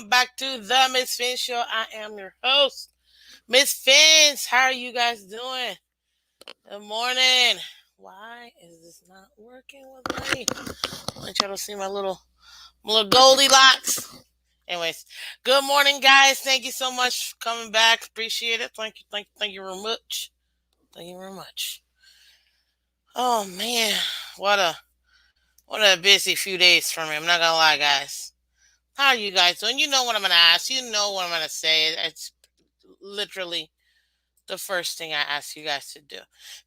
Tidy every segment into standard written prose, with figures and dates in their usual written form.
back to the Miss Phins Show. I am your host, Miss Phins. How are you guys doing? Good morning. Why is this not working with me? I want y'all to see my little Goldilocks. Anyways, good morning, guys. Thank you so much for coming back. Appreciate it. Thank you very much. Thank you very much. Oh man, what a what a busy few days for me. I'm not gonna lie, guys. How are you guys doing? You know what I'm gonna ask. You know what I'm gonna say. It's literally the first thing I ask you guys to do.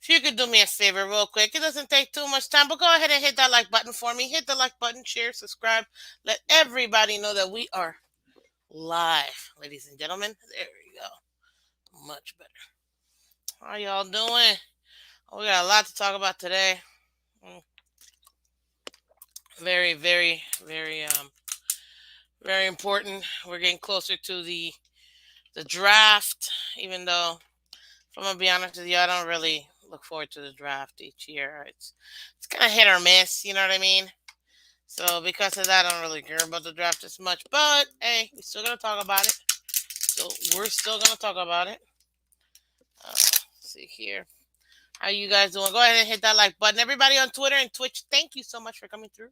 If you could do me a favor real quick, it doesn't take too much time, but go ahead and hit that like button for me. Hit the like button, share, subscribe. Let everybody know that we are live, ladies and gentlemen. There we go. Much better. How y'all doing? Oh, we got a lot to talk about today. Mm, Very, very, very important. We're getting closer to the draft, even though if I'm gonna be honest with you, I don't really look forward to the draft each year. It's kind of hit or miss, you know what I mean? So because of that, I don't really care about the draft as much. But hey, we're still gonna talk about it. So we're still gonna talk about it. Let's see here. How you guys doing? Go ahead and hit that like button. Everybody on Twitter and Twitch, thank you so much for coming through.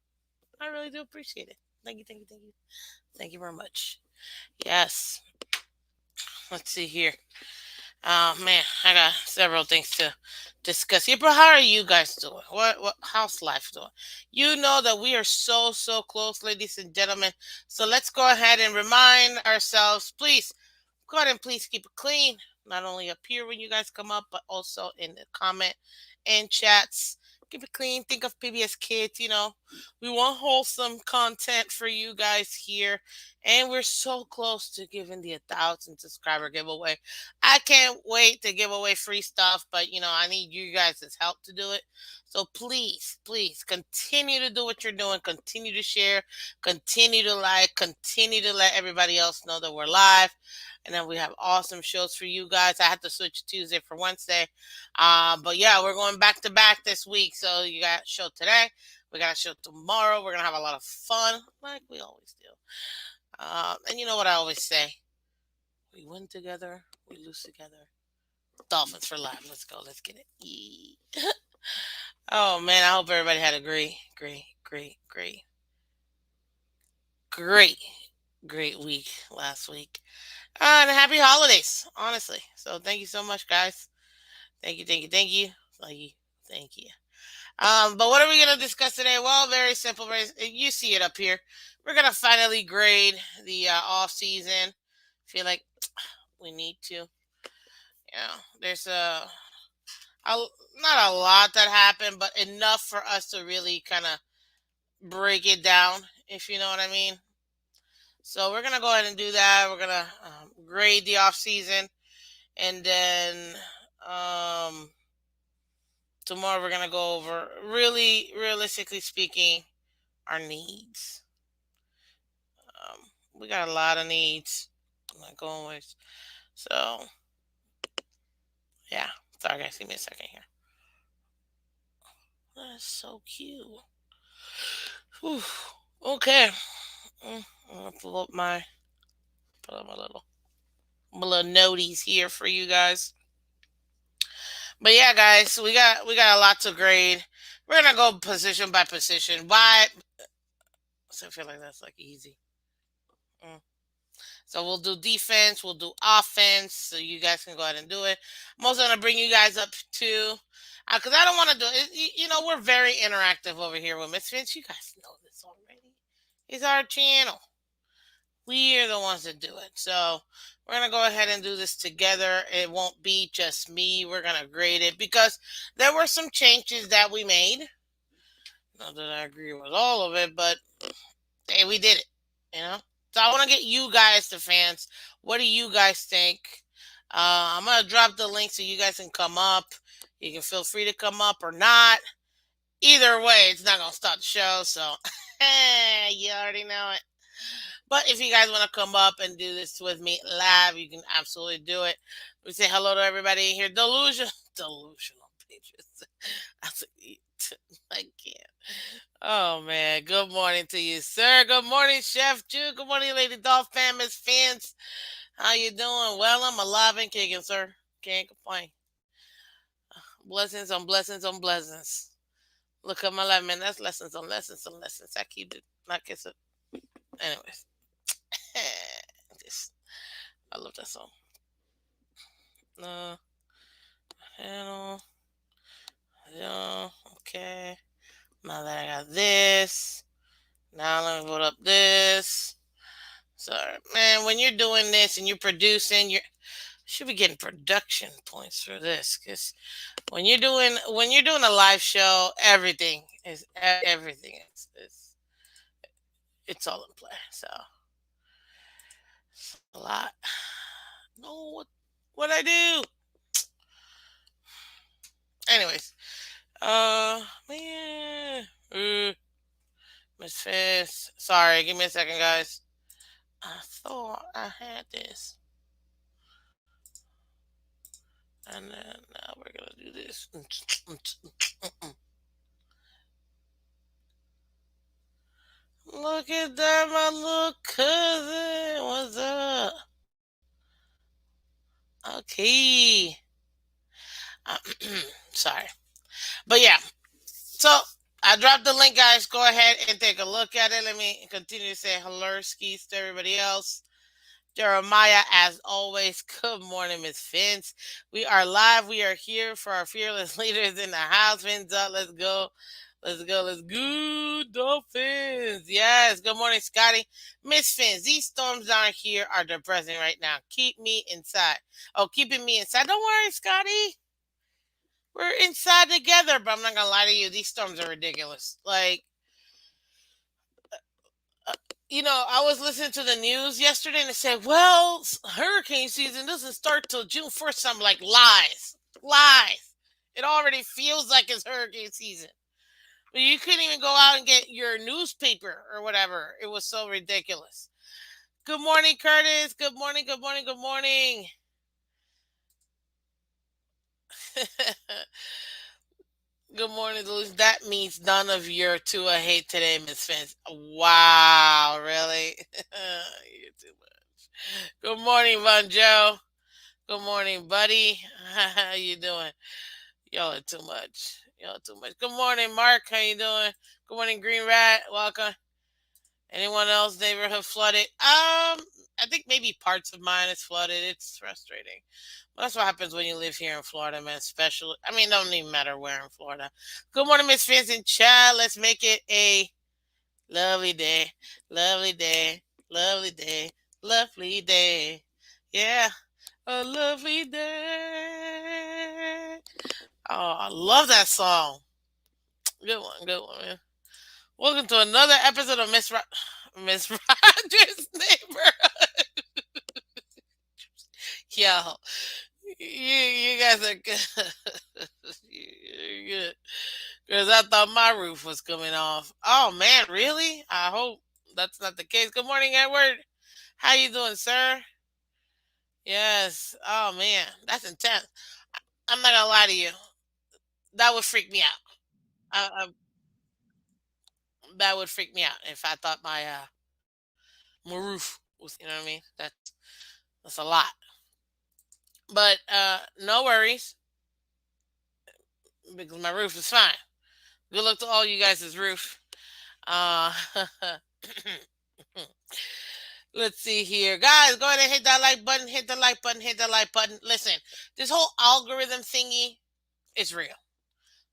I really do appreciate it. Thank you, thank you, thank you. Thank you very much. Yes. Let's see here. Oh man, I got several things to discuss here. But how are you guys doing? How's life doing? You know that we are so close, ladies and gentlemen. So let's go ahead and remind ourselves, please. Go ahead and please keep it clean. Not only up here when you guys come up, but also in the comment and chats. Keep it clean. Think of PBS Kids. We want wholesome content for you guys here. And we're so close to giving the 1,000 subscriber giveaway. I can't wait to give away free stuff, but I need you guys' help to do it. So please continue to do what you're doing. Continue to share. Continue to like. Continue to let everybody else know that we're live. And then we have awesome shows for you guys. I had to switch Tuesday for Wednesday. But yeah, we're going back to back this week. So you got a show today. We got a show tomorrow. We're going to have a lot of fun like we always do. And you know what I always say? We win together. We lose together. Dolphins for life. Let's go. Let's get it. Yee. Oh man, I hope everybody had a great, great week last week. And happy holidays, honestly. So thank you so much, guys. Thank you. Thank you. But what are we gonna discuss today? Well, very simple. You see it up here. We're gonna finally grade the off season. Feel like we need to. There's a not a lot that happened, but enough for us to really kind of break it down, if you know what I mean. So we're gonna go ahead and do that. We're gonna grade the off season, and then um, tomorrow we're gonna go over really realistically speaking our needs. We got a lot of needs. Like always. So yeah. Sorry guys, give me a second here. That's so cute. Whew. Okay. I'm gonna pull up my little noties here for you guys. But yeah, guys, we got a lot to grade. We're gonna go position by position. Why? So I feel like that's like easy. Mm. So we'll do defense, we'll do offense, so you guys can go ahead and do it. I'm also gonna bring you guys up too, because I don't want to do it. We're very interactive over here with Miss Finch. You guys know this already. It's our channel. We are the ones that do it. So we're gonna go ahead and do this together. It won't be just me. We're gonna grade it because there were some changes that we made. Not that I agree with all of it, but hey, we did it. You know. So I want to get you guys, the fans. What do you guys think? I'm gonna drop the link so you guys can come up. You can feel free to come up or not. Either way, it's not gonna stop the show. So you already know it. But if you guys want to come up and do this with me live, you can absolutely do it. We say hello to everybody here. Delusional patriots. I can't. Oh man, good morning to you, sir. Good morning, Chef Jew. Good morning, Lady Dolph famous fans. How you doing? Well, I'm alive and kicking, sir. Can't complain. Blessings on blessings on blessings. Look at my life, man. That's lessons on lessons on lessons. I keep it like it's a. Anyways, just I love that song. Uh, Hello, yeah, okay. Now that I got this, now let me put up this. Sorry, man. When you're doing this and you're producing, you should be getting production points for this. Because when you're doing a live show, everything is everything is it's all in play. So it's a lot. No, what I do? Anyways, man, Miss Fist. Sorry, give me a second, guys. I thought I had this, and then now we're gonna do this. Look at that, my little cousin. What's up? Okay. Uh, Sorry. But yeah, so I dropped the link, guys. Go ahead and take a look at it. Let me continue to say hello, skis to everybody else. Jeremiah, as always, good morning, Miss Phins. We are live. We are here for our fearless leaders in the house. Fins up. Let's go. Let's go. Let's go. Dolphins. Yes. Good morning, Scotty. Miss Fins, these storms down here are depressing right now. Keep me inside. Oh, keeping me inside. Don't worry, Scotty. We're inside together, but I'm not gonna lie to you. These storms are ridiculous. Like, uh, I was listening to the news yesterday, and it said, "Well, hurricane season doesn't start till June 1st." I'm like, lies, lies. It already feels like it's hurricane season. But you couldn't even go out and get your newspaper or whatever. It was so ridiculous. Good morning, Curtis. Good morning. Good morning. Good morning. Good morning, Louis. That means none of your two I hate today, Miss Finch. Wow, really? You're too much. Good morning, Von Joe. Good morning, buddy. How you doing? Y'all are too much. Y'all are too much. Good morning, Mark. How you doing? Good morning, Green Rat. Welcome. Anyone else neighborhood flooded? I think maybe parts of mine is flooded. It's frustrating. Well, that's what happens when you live here in Florida, man. Especially, I mean, it don't even matter where in Florida. Good morning, Miss Vincent Child. Let's make it a lovely day, lovely day, lovely day, lovely day. Yeah, a lovely day. Oh, I love that song. Good one, man. Welcome to another episode of Miss Rogers' Neighborhood. Yo, you guys are good. You're good. Because I thought my roof was coming off. Oh man, really? I hope that's not the case. Good morning, Edward. How you doing, sir? Yes. Oh man, that's intense. I'm not gonna lie to you. That would freak me out. That would freak me out if I thought my roof was. You know what I mean? That's a lot. But no worries because my roof is fine. Good luck to all you guys' roof. Uh, let's see here. Guys, go ahead and hit that like button, hit the like button, hit the like button. Listen, this whole algorithm thingy is real.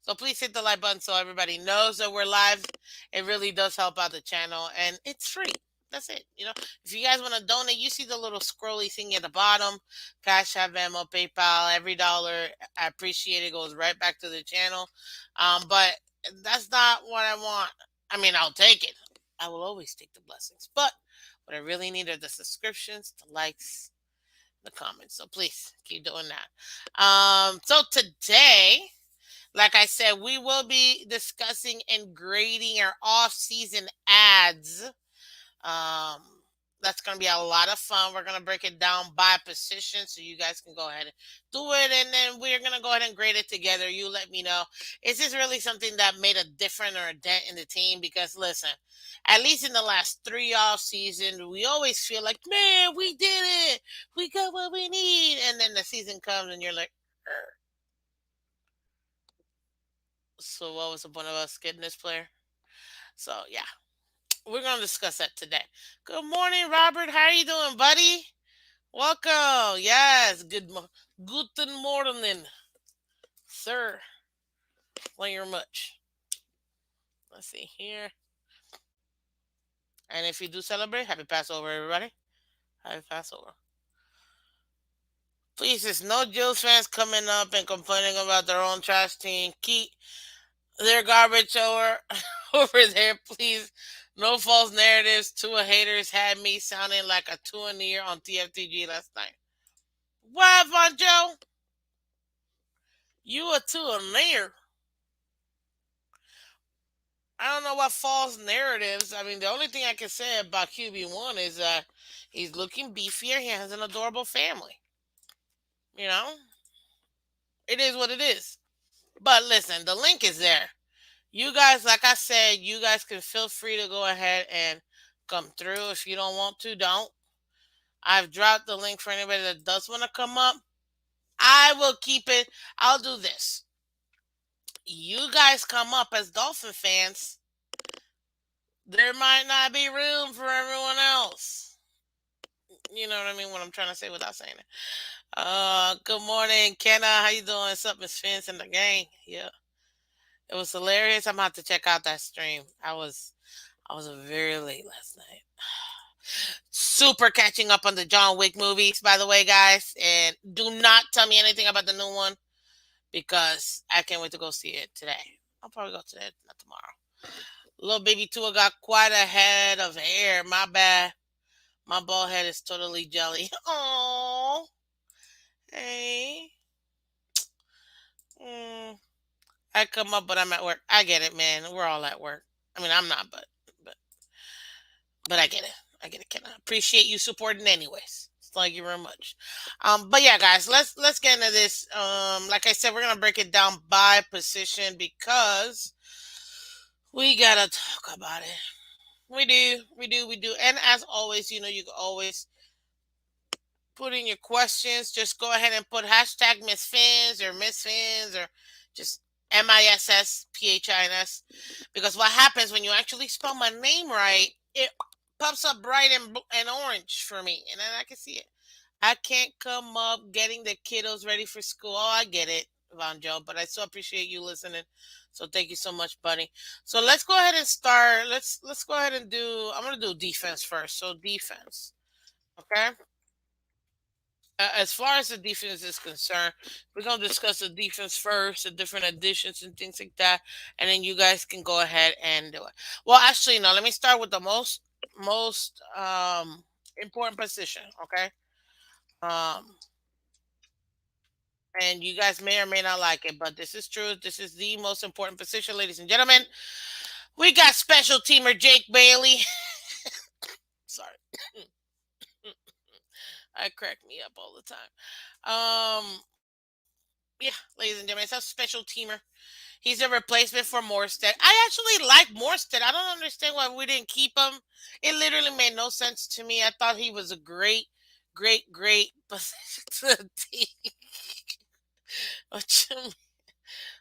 So please hit the like button so everybody knows that we're live. It really does help out the channel and it's free. That's it. If you guys want to donate, you see the little scrolly thing at the bottom. Cash App, Venmo, PayPal, every dollar I appreciate it goes right back to the channel. But that's not what I want. I mean, I'll take it. I will always take the blessings. But what I really need are the subscriptions, the likes, the comments. So please keep doing that. So today, like I said, we will be discussing and grading our off-season ads. Um, That's going to be a lot of fun. We're going to break it down by position so you guys can go ahead and do it. And then we're going to go ahead and grade it together. You let me know. Is this really something that made a difference or a dent in the team? Because listen, at least in the last three off season, we always feel like, man, we did it. We got what we need. And then the season comes and you're like, "Er." So what was the point of us getting this player? So yeah, we're going to discuss that today. Good morning, Robert. How are you doing, buddy? Welcome. Yes. Guten morning, sir. Thank you very much. Let's see here. And if you do celebrate, happy Passover, everybody. Happy Passover. Please, there's no Jules fans coming up and complaining about their own trash team. Keep their garbage over over there, please. No false narratives. Two haters had me sounding like a two in the year on TFTG last night. What, Von Joe? You a two in there? I don't know what false narratives. I mean, the only thing I can say about QB1 is that he's looking beefier. He has an adorable family. You know, it is what it is. But listen, the link is there. You guys, like I said, you guys can feel free to go ahead and come through. If you don't want to, don't. I've dropped the link for anybody that does want to come up. I will keep it. I'll do this. You guys come up as Dolphin fans. There might not be room for everyone else. You know what I mean? What I'm trying to say without saying it. Good morning, Kenna. How you doing? What's up, Miss Phins and the gang? Yeah, it was hilarious. I'm about to check out that stream. I was very late last night. Super catching up on the John Wick movies, by the way, guys. And do not tell me anything about the new one because I can't wait to go see it today. I'll probably go today, not tomorrow. Little baby Tua got quite a head of hair. My bad. My bald head is totally jelly. Oh, hey. Mm, I come up, but I'm at work. I get it, man. We're all at work. I mean, I'm not, but but I get it. I get it. Can I appreciate you supporting, anyways? Thank you very much. But yeah, guys, let's get into this. Like I said, we're gonna break it down by position because we gotta talk about it. We do. And as always, you can always put in your questions. Just go ahead and put hashtag Miss Fins or Miss Fins or just MISSPHINS. Because what happens when you actually spell my name right, it pops up bright and orange for me. And then I can see it. I can't come up getting the kiddos ready for school. Oh, I get it, Von Joe, but I so appreciate you listening. So thank you so much, buddy. So let's go ahead and start. Let's go ahead and do. I'm gonna do defense first. So defense, okay. As far as the defense is concerned, we're gonna discuss the defense first, the different additions and things like that, and then you guys can go ahead and do it. Well, actually, no. Let me start with the most important position. Okay. Um, and you guys may or may not like it, but this is true. This is the most important position, ladies and gentlemen. We got special teamer Jake Bailey. Sorry, I crack me up all the time. Yeah, ladies and gentlemen, it's a special teamer. He's a replacement for Morstead. I actually like Morstead. I don't understand why we didn't keep him. It literally made no sense to me. I thought he was a great position to the team. What you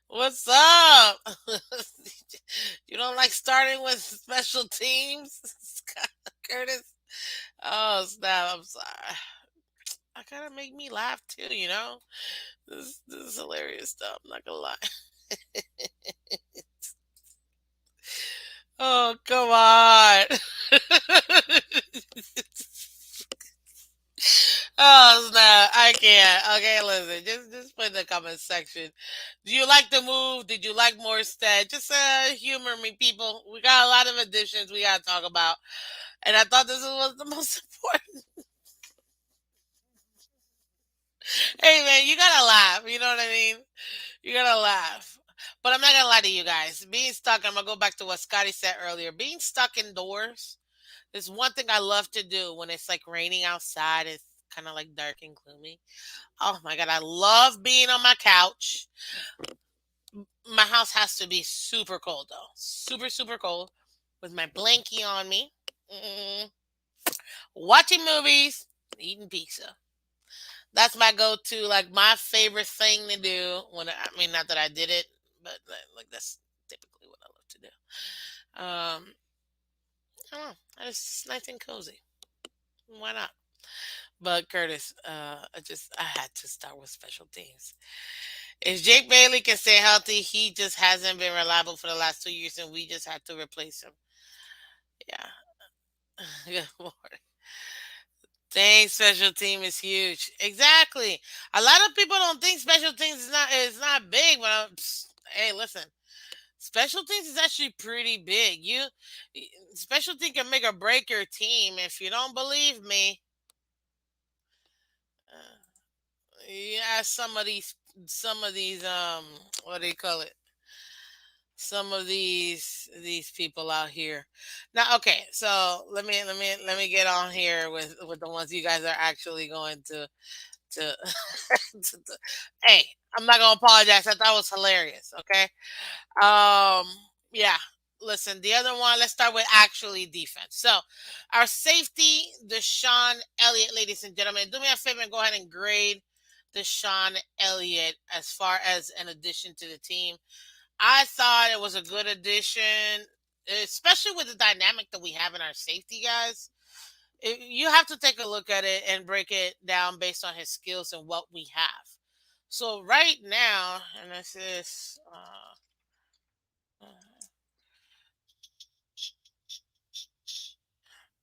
What's up? You don't like starting with special teams, Scott Curtis? Oh snap! I'm sorry. I gotta make me laugh too. This is hilarious stuff. I'm not gonna lie. Oh come on. Oh snap! I can't. Okay, listen. Just put in the comment section. Do you like the move? Did you like Morstead? Just humor me, people. We got a lot of additions we gotta talk about, and I thought this was the most important. Hey man, you gotta laugh. You know what I mean? You gotta laugh. But I'm not gonna lie to you guys. Being stuck, I'm gonna go back to what Scotty said earlier. Being stuck indoors. There's one thing I love to do when it's like raining outside. It's kind of like dark and gloomy. Oh my god, I love being on my couch. My house has to be super cold though, super super cold, with my blankie on me, mm, watching movies, eating pizza. That's my go-to, like my favorite thing to do when I mean, not that I did it, but like that's typically what I love to do. I don't know. It's nice and cozy. Why not? But Curtis, I had to start with special teams. If Jake Bailey can stay healthy, he just hasn't been reliable for the last 2 years, and we just had to replace him. Yeah. Good Lord. Dang, special team is huge. Exactly. A lot of people don't think special teams is not big, but hey, listen, special teams is actually pretty big. Special team can make or break your team. If you don't believe me, yeah, some of these what do you call it? Some of these people out here. Now, okay, so let me get on here with the ones you guys are actually going to, hey, I'm not gonna apologize. I thought it was hilarious. Okay. Um. Yeah. Listen, the other one. Let's start with actually defense. So, our safety, Deshaun Elliott, ladies and gentlemen, do me a favor and go ahead and grade Deshaun Elliott as far as an addition to the team. I thought it was a good addition, especially with the dynamic that we have in our safety guys. You have to take a look at it and break it down based on his skills and what we have. So right now, and this is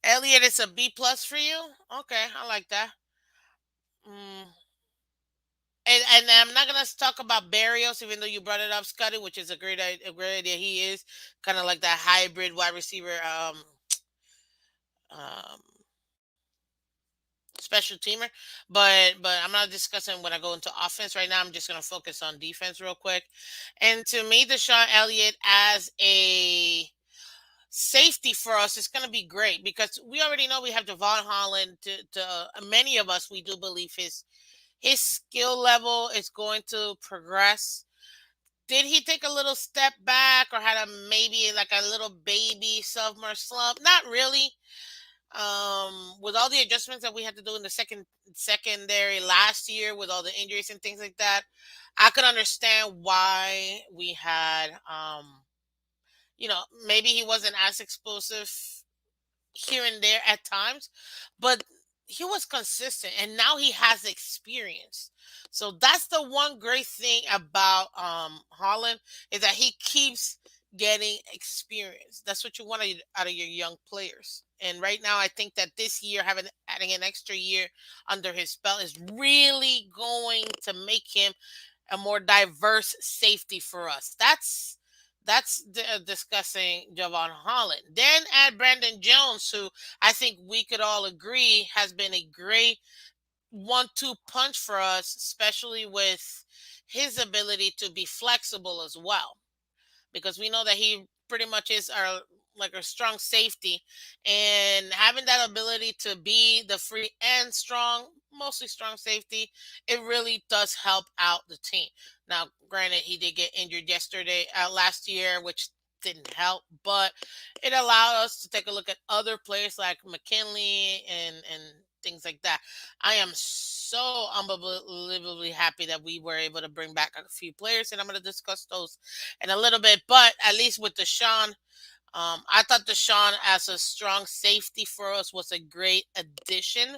Elliot. It's a B plus for you. Okay, I like that. Mm. And I'm not gonna talk about Barrios, even though you brought it up, Scotty, which is a great idea. He is kind of like that hybrid wide receiver, um, special teamer. But I'm not discussing when I go into offense right now. I'm just gonna focus on defense real quick. And to me, Deshaun Elliott as a safety for us is going to be great because we already know we have Devon Holland. Many of us, we do believe his skill level is going to progress. Did he take a little step back or had a maybe like a little baby sophomore slump? Not really. With all the adjustments that we had to do in the secondary last year, with all the injuries and things like that, I could understand why we had maybe he wasn't as explosive here and there at times, but he was consistent and now he has experience. So that's the one great thing about Holland, is that he keeps getting experience. That's what you want out of your young players. And right now I think that this year, adding an extra year under his belt is really going to make him a more diverse safety for us. That's discussing Javon Holland. Then add Brandon Jones, who I think we could all agree has been a great 1-2 punch for us, especially with his ability to be flexible as well, because we know that he pretty much is our like a strong safety, and having that ability to be the free and strong, mostly strong safety, it really does help out the team. Now, granted, he did get injured last year, which didn't help, but it allowed us to take a look at other players like McKinley and things like that. I am so unbelievably happy that we were able to bring back a few players, and I'm going to discuss those in a little bit. But at least with Deshaun, I thought Deshaun as a strong safety for us was a great addition.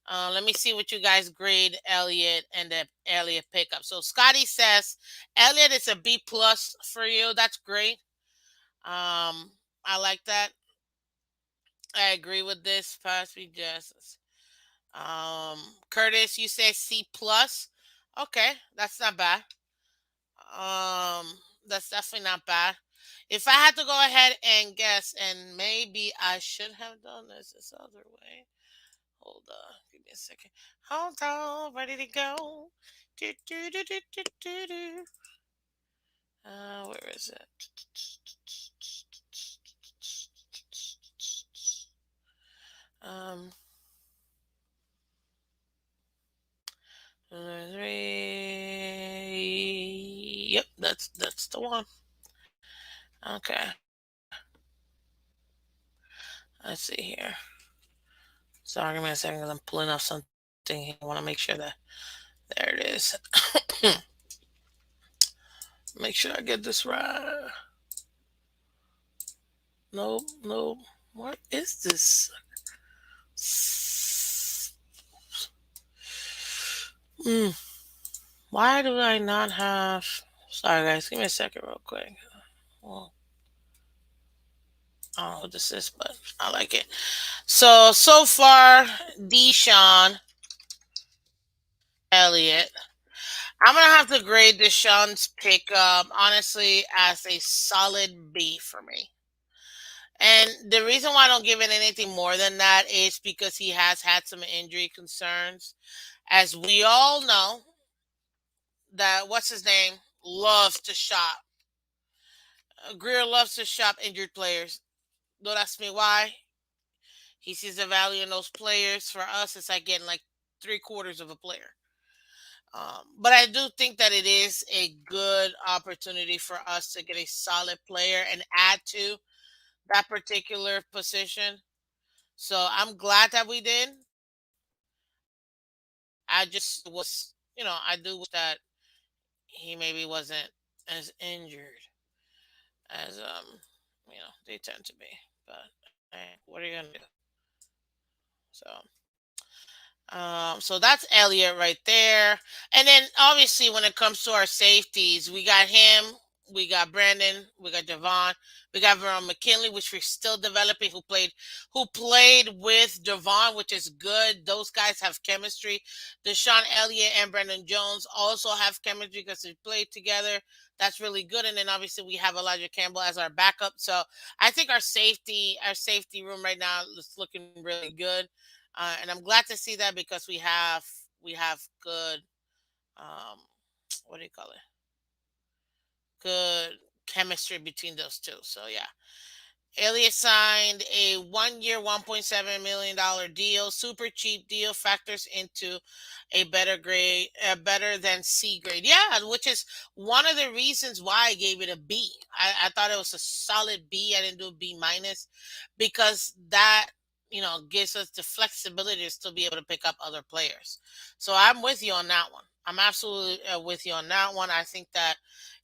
Let me see what you guys grade Elliott and the Elliott pickup. So Scotty says Elliott is a B plus for you. That's great. I like that. I agree with this. Pass me justice. Curtis, you say C plus. Okay, that's not bad. That's definitely not bad. If I had to go ahead and guess, and maybe I should have done this other way. Hold on, give me a second. Hold on, ready to go. Do, do, do, do, do, do, do. Where is it? Um, three. Yep, that's the one. Okay, let's see here. Sorry, give me a second 'cause I'm pulling up something here. I want to make sure that there it is. Make sure I get this right. Nope, nope. What is this? Hmm. Why do I not have? Sorry, guys. Give me a second, real quick. Well, I don't know what this is, but I like it. So far, Deshaun Elliott. I'm gonna have to grade Deshaun's pickup honestly as a solid B for me. And the reason why I don't give it anything more than that is because he has had some injury concerns. As we all know, that what's his name loves to shop. Greer loves to shop injured players. Don't ask me why. He sees the value in those players. For us, it's like getting like three quarters of a player. But I do think that it is a good opportunity for us to get a solid player and add to that particular position. So I'm glad that we did. I just was, I do wish that he maybe wasn't as injured as they tend to be. But hey, what are you gonna do? So so that's Elliott right there. And then obviously when it comes to our safeties, we got him, we got Brandon, we got Devon, we got Veron McKinley, which we're still developing, who played with Devon, which is good. Those guys have chemistry. Deshaun Elliott and Brandon Jones also have chemistry because they played together. That's really good. And then obviously we have Elijah Campbell as our backup. So I think our safety room right now is looking really good. And I'm glad to see that because we have good what do you call it? Good chemistry between those two. So yeah. Elliott signed a 1 year, $1.7 million deal. Super cheap deal, factors into a better grade, better than C grade. Yeah, which is one of the reasons why I gave it a B. I thought it was a solid B. I didn't do a B minus because that gives us the flexibility to still be able to pick up other players. So I'm with you on that one. I'm absolutely with you on that one. I think that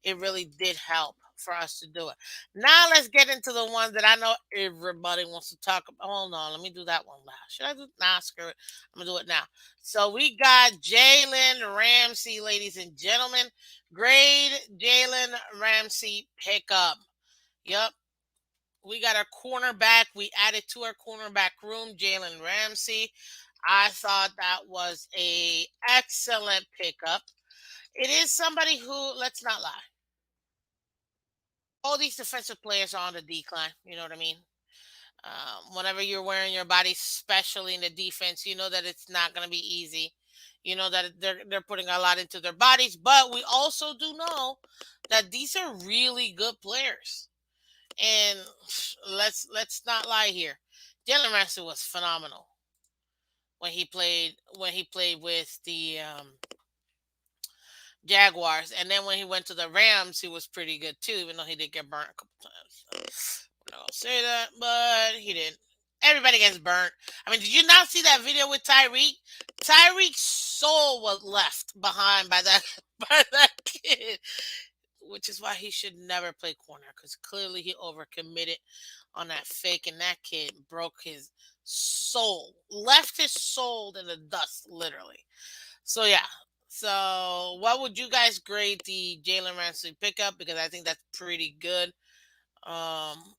it really did help for us to do it. Now let's get into the ones that I know everybody wants to talk about. Hold on, let me do that one last. Should I do? Nah, screw it. I'm gonna do it now. So we got Jalen Ramsey, ladies and gentlemen. Grade Jalen Ramsey pickup. Yep. We got our cornerback. We added to our cornerback room Jalen Ramsey. I thought that was a excellent pickup. It is somebody who, let's not lie, all these defensive players are on the decline. You know what I mean? Whenever you're wearing your body, especially in the defense, you know that it's not going to be easy. You know that they're putting a lot into their bodies, but we also do know that these are really good players. And let's not lie here. Jalen Ramsey was phenomenal when he played with the Jaguars, and then when he went to the Rams, he was pretty good too, even though he did get burnt a couple times. So, I'm not gonna say that, but he didn't. Everybody gets burnt. I mean, did you not see that video with Tyreek? Tyreek's soul was left behind by that by that kid, which is why he should never play corner because clearly he overcommitted on that fake, and that kid broke his soul, left his soul in the dust, literally. So yeah. So what would you guys grade the Jalen Ramsey pickup? Because I think that's pretty good.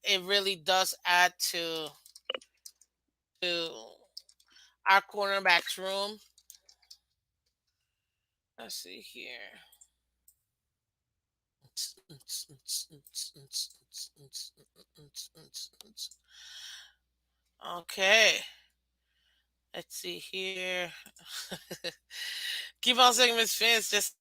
It really does add to our cornerbacks room. Let's see here. Okay. Let's see here. Keep on saying Miss Phins. Just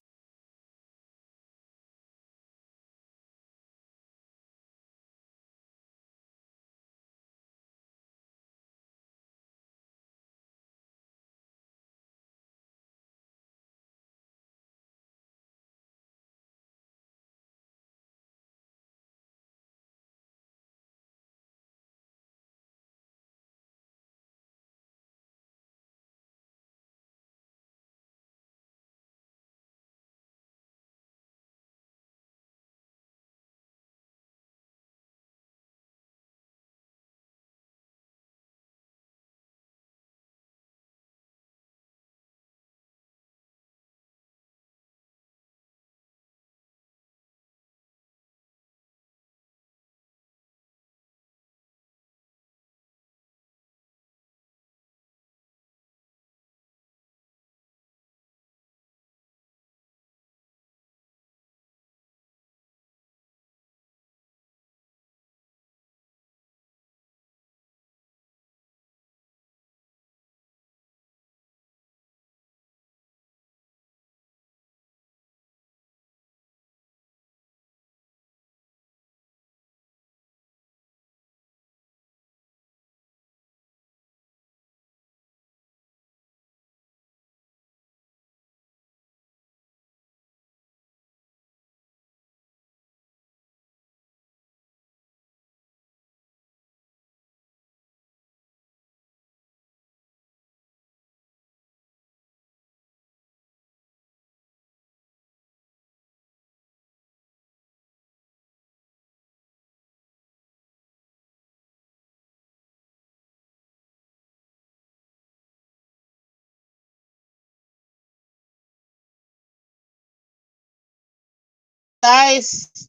guys?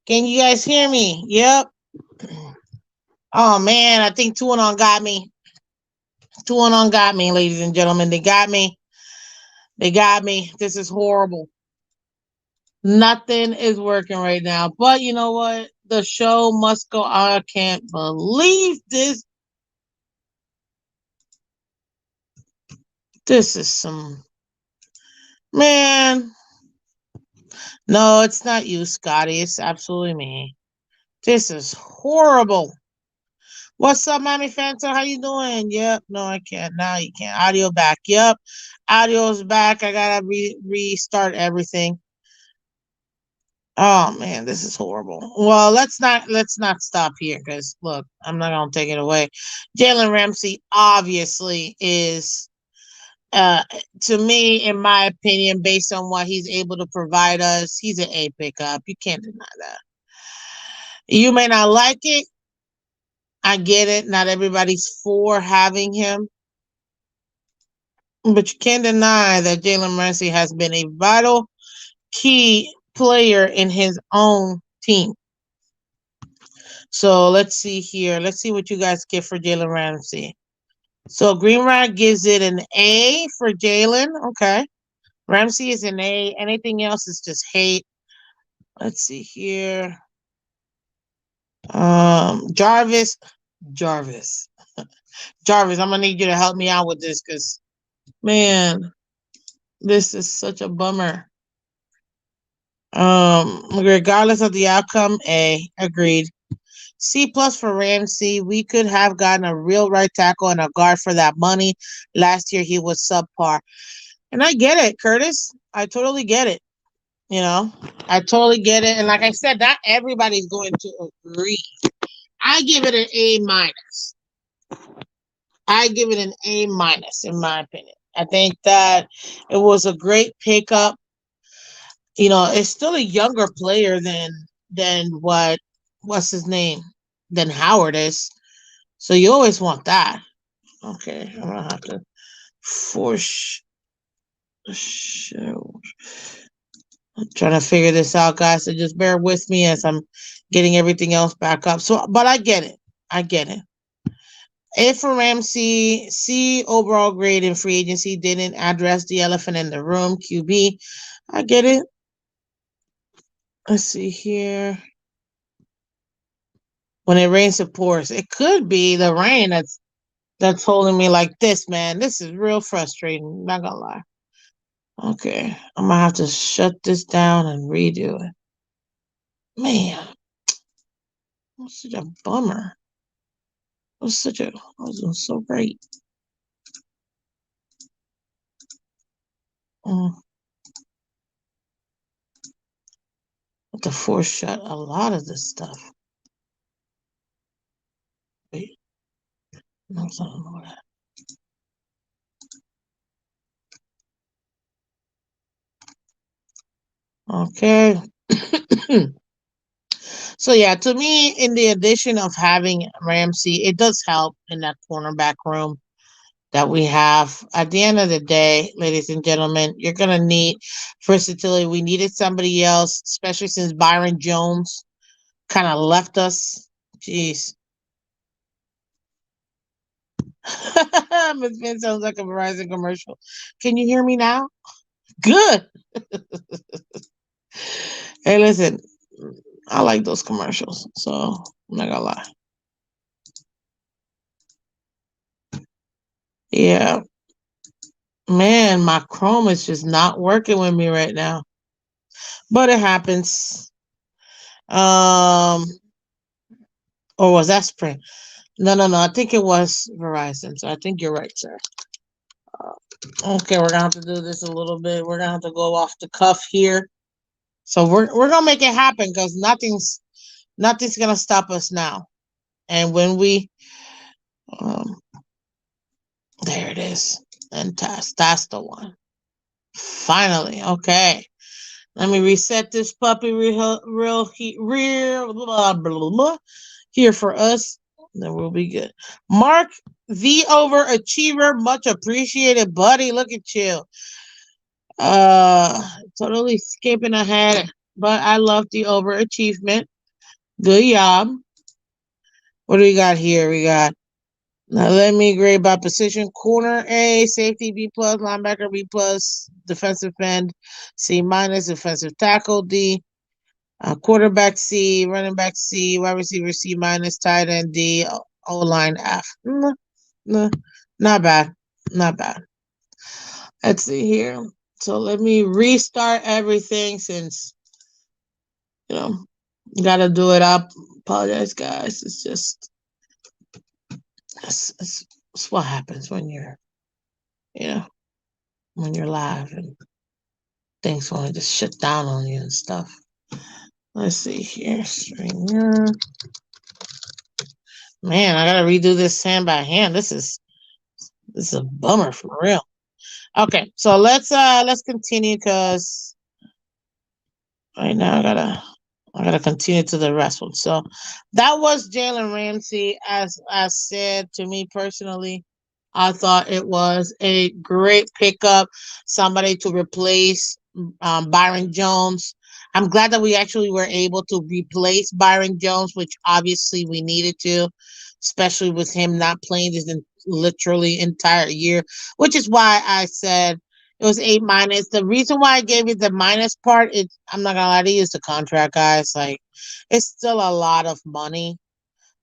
Can you guys hear me? Yep. Oh man, I think 2 and on got me. 2 and on got me, ladies and gentlemen. They got me. They got me. This is horrible. Nothing is working right now. But you know what? The show must go on. I can't believe this. This is some man. No, it's not you, Scotty. It's absolutely me. This is horrible. What's up, Mommy Fanta? How you doing? Yep. No, I can't. Now you can't. Audio back. Yep. Audio's back. I gotta restart everything. Oh man, this is horrible. Well, let's not stop here because look, I'm not gonna take it away. Jalen Ramsey obviously is uh to me, in my opinion, based on what he's able to provide us, he's an A pickup. You can't deny that. You may not like it. I get it. Not everybody's for having him. But you can't deny that Jalen Ramsey has been a vital key player in his own team. So let's see here. Let's see what you guys get for Jalen Ramsey. So Green Rag gives it an A for Jalen. Okay. Ramsey is an A. Anything else is just hate. Let's see here. Jarvis. Jarvis. Jarvis, I'm gonna need you to help me out with this because man, this is such a bummer. Regardless of the outcome, A. Agreed. C plus for Ramsey. We could have gotten a real right tackle and a guard for that money. Last year he was subpar. And I get it, Curtis. I totally get it. You know, I totally get it. And like I said, not everybody's going to agree. I give it an A minus. I give it an A minus in my opinion. I think that it was a great pickup. It's still a younger player than what's his name than Howard is. So you always want that. Okay, I'm gonna have to force show. I'm trying to figure this out, guys. So just bear with me as I'm getting everything else back up. So, but I get it. I get it. A for Ramsey, C overall grade in free agency didn't address the elephant in the room. QB, I get it. Let's see here. When it rains, it pours. It could be the rain that's holding me like this, man. This is real frustrating. Not gonna lie. Okay, I'm gonna have to shut this down and redo it. Man, it was such a bummer. It was so great. Mm, but the force shut a lot of this stuff. Wait, no, I don't know that. Okay. So yeah, to me, in the addition of having Ramsey, it does help in that cornerback room that we have. At the end of the day, ladies and gentlemen, you're gonna need versatility. We needed somebody else, especially since Byron Jones kind of left us. Jeez. Miss Finn sounds like a Verizon commercial. Can you hear me now? Good. Hey, listen, I like those commercials, so I'm not gonna lie. Yeah, man, my Chrome is just not working with me right now, but it happens. Um, or was that Sprint? No, no, no. I think it was Verizon. So I think you're right, sir. Okay, we're gonna have to do this a little bit. We're gonna have to go off the cuff here. So we're gonna make it happen because nothing's gonna stop us now. And when we um there it is. And that's the one. Finally, okay. Let me reset this puppy real blah, blah, blah, here for us. Then we'll be good. Mark the overachiever, much appreciated, buddy. Look at you. Uh, totally skipping ahead. but I love the overachievement. Good job. What do we got here? We got now let me grade by position: corner A, safety B plus, linebacker B plus, defensive end C minus, defensive tackle D, quarterback C, running back C, wide receiver C minus, tight end D, O line F. Nah, not bad, not bad. Let's see here. So let me restart everything since you know gotta do it up. Apologize, guys. It's just it's what happens when you're you know when you're live and things want to just shut down on you and stuff. Let's see here. Stringer. Man, I gotta redo this hand by hand. This is a bummer for real. Okay, so let's continue because right now I gotta continue to the rest one. So that was Jalen Ramsey. As I said, to me personally, I thought it was a great pickup. Somebody to replace Byron Jones. I'm glad that we actually were able to replace Byron Jones, which obviously we needed to, especially with him not playing this literally entire year, which is why I said it was A minus. The reason why I gave it the minus part is I'm not gonna lie to you, it's the contract, guys. Like it's still a lot of money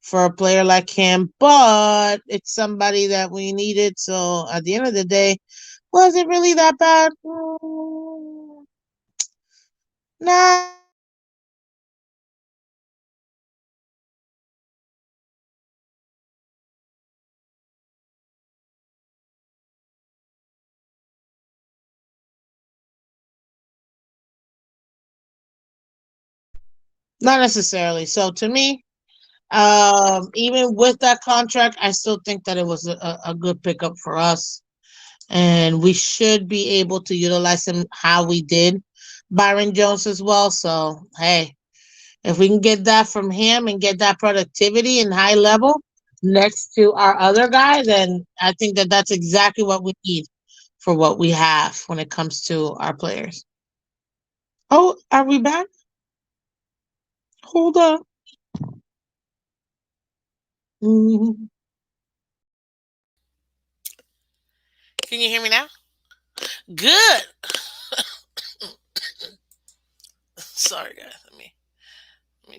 for a player like him, but it's somebody that we needed. So at the end of the day, was it really that bad? Not necessarily. Not necessarily. So to me, even with that contract, I still think that it was a good pickup for us. And we should be able to utilize him how we did Byron Jones as well. So, hey, if we can get that from him and get that productivity and high level next to our other guy, then I think that that's exactly what we need for what we have when it comes to our players. Oh, are we back? Hold on. Mhm. Can you hear me now? Good. Sorry, guys. Let me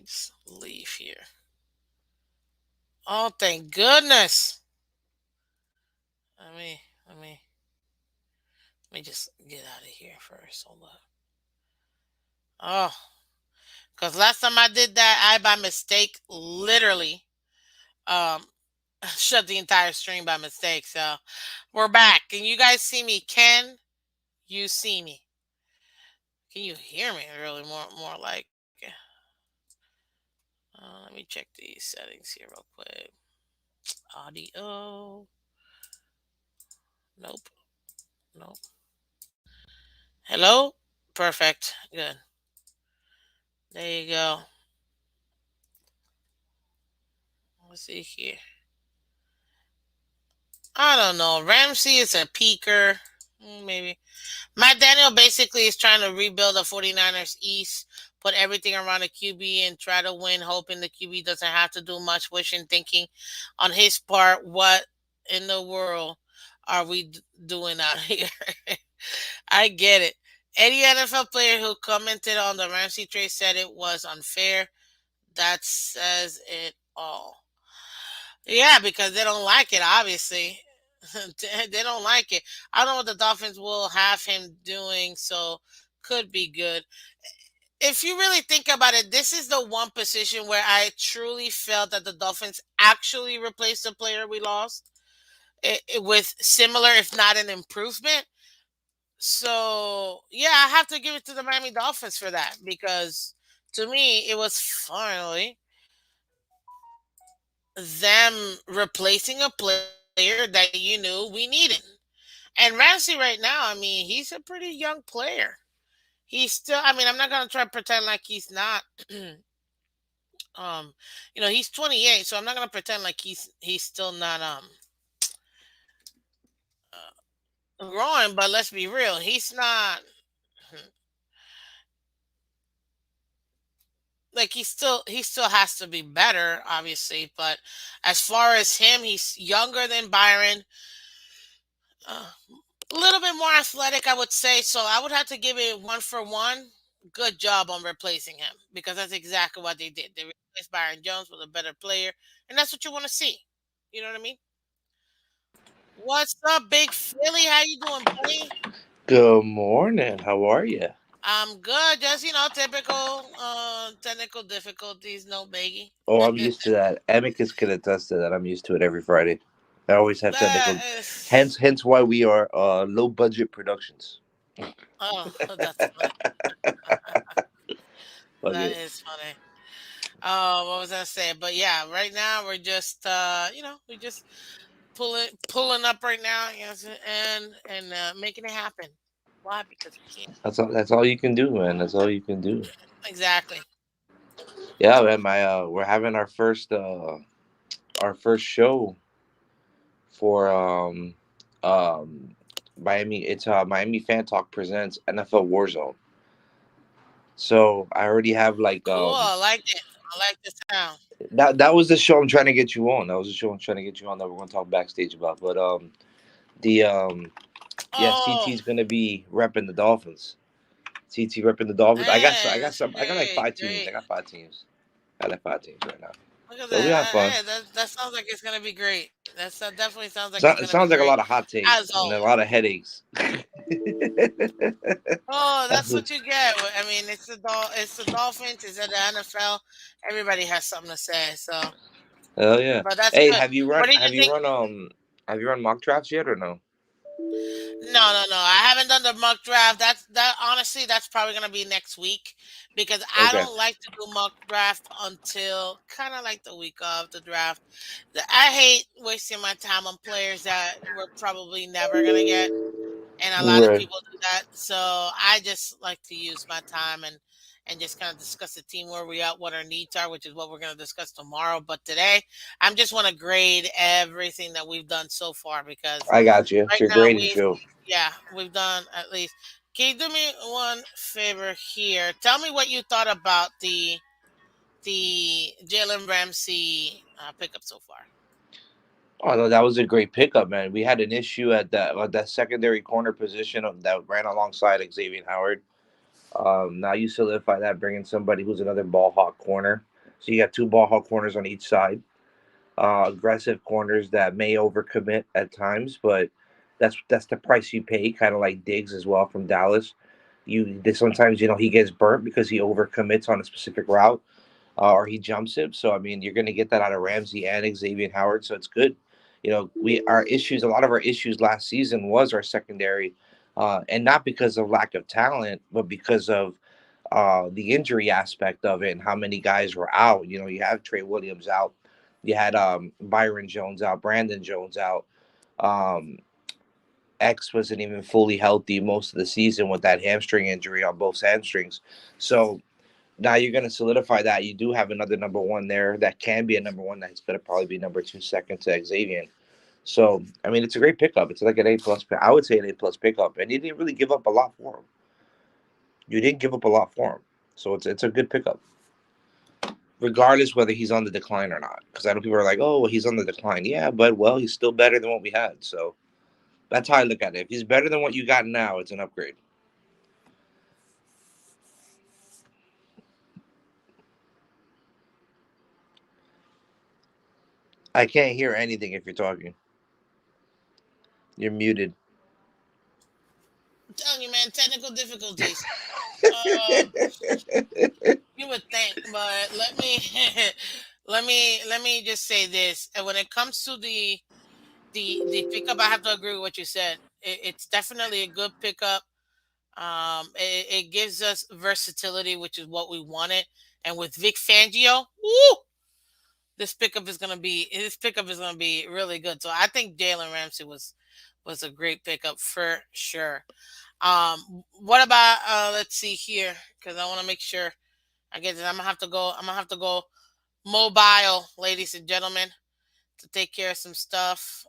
just leave here. Oh, thank goodness. Let me let me let me just get out of here first. Hold up. Oh, because last time I did that, I by mistake literally um shut the entire stream by mistake. So we're back. Can you guys see me? Can you see me? Can you hear me? Really, more like. Let me check these settings here real quick. Audio. Nope. Nope. Hello. Perfect. Good. There you go. Let's see here. I don't know. Ramsey is a peaker. Maybe. Matt Daniel basically is trying to rebuild the 49ers East, put everything around the QB and try to win, hoping the QB doesn't have to do much wishing, thinking on his part, what in the world are we doing out here? I get it. Any NFL player who commented on the Ramsey trade said it was unfair. That says it all. Yeah, because they don't like it, obviously. They don't like it. I don't know what the Dolphins will have him doing, so could be good. If you really think about it, this is the one position where I truly felt that the Dolphins actually replaced the player we lost with similar, if not an improvement. So, yeah, I have to give it to the Miami Dolphins for that because to me, it was finally them replacing a player that you knew we needed. And Ramsey right now, I mean, he's a pretty young player. He's still, I mean, I'm not going to try to pretend like he's not, um, he's 28, so I'm not going to pretend like he's still not, growing, but let's be real. He's not, like he still has to be better, obviously. But as far as him, he's younger than Byron, uh, a little bit more athletic, I would say. So I would have to give it one for one. Good job on replacing him because that's exactly what they did. They replaced Byron Jones with a better player, and that's what you want to see. You know what I mean? What's up, Big Philly? How you doing, buddy? Good morning. How are you? I'm good. Just typical technical difficulties, no biggie. Oh, I'm used to that. Amicus can attest to that. I'm used to it every Friday. I always have That technical. is Hence why we are low budget productions. oh, that's funny. Fuck That it. is funny. Oh, what was I saying? But yeah, right now we're just we just pulling up right now, and making it happen. Why? Because we can. That's all you can do, man. That's all you can do. Exactly. Yeah, man. My we're having our first show for Miami. It's Miami Fan Talk presents NFL Warzone. So I already have Cool. I like it. I like the sound. that was the show I'm trying to get you on. That was the show I'm trying to get you on that we're gonna talk backstage about. But the yeah, Oh, CT's gonna be repping the Dolphins. CT repping the Dolphins. that's I got like great. 5 teams. Great. I got 5 teams. I got like 5 teams right now. Look at So we have that. fun. Hey, that sounds like it's gonna be great. That definitely sounds like So, it's it gonna be sounds like a great, lot of hot as takes and a always. lot of headaches. Oh, that's Hell what you get. I mean, it's the Dolphins. It's at the NFL. Everybody has something to say. So, yeah. but that's Hey, good. What did you think? have you run mock drafts yet or no? No, no, no. I haven't done the mock draft. That honestly, that's probably gonna be next week because I Okay. don't like to do mock draft until kind of like the week of the draft. I hate wasting my time on players that we're probably never gonna get, and a lot of Right. people do that. So I just like to use my time and just kind of discuss the team where we at, what our needs are, which is what we're gonna discuss tomorrow. But today, I'm just want to grade everything that we've done so far because I got you. right You're now grading too. we've done at least. Can you do me one favor here? Tell me what you thought about the Jalen Ramsey pickup so far. Oh no, that was a great pickup, man. We had an issue at that secondary corner position that ran alongside Xavier Howard. Now you solidify that, bringing somebody who's another ball hawk corner. So you got two ball hawk corners on each side. Aggressive corners that may overcommit at times, but that's the price you pay. Kind of like Diggs as well from Dallas. Sometimes he gets burnt because he overcommits on a specific route, or he jumps it. So I mean, you're going to get that out of Ramsey and Xavier Howard. So it's good. We our issues. A lot of our issues last season was our secondary, and not because of lack of talent, but because of the injury aspect of it and how many guys were out. You have Trey Williams out. You had Byron Jones out, Brandon Jones out. Um, X wasn't even fully healthy most of the season with that hamstring injury on both hamstrings. So now you're going to solidify that. You do have another number one there that can be a number one that's going to probably be number two, second to Xavier. So, I mean, it's a great pickup. It's like an A plus. I would say an A plus pickup, and you didn't really give up a lot for him. You didn't give up a lot for him, so it's a good pickup, regardless whether he's on the decline or not. Because I know people are like, "Oh, well, he's on the decline." Yeah, but well, he's still better than what we had. So that's how I look at it. If he's better than what you got now, it's an upgrade. I can't hear anything if you're talking. You're muted. I'm telling you, man, technical difficulties. Uh, you would think, but let me just say this. And when it comes to the pickup, I have to agree with what you said. It's definitely a good pickup. It gives us versatility, which is what we wanted. And with Vic Fangio, woo, this pickup is gonna be really good. So I think Jalen Ramsey was a great pickup for sure. What about let's see here because I want to make sure I get this. I'm gonna have to go. I'm gonna have to go mobile, ladies and gentlemen, to take care of some stuff.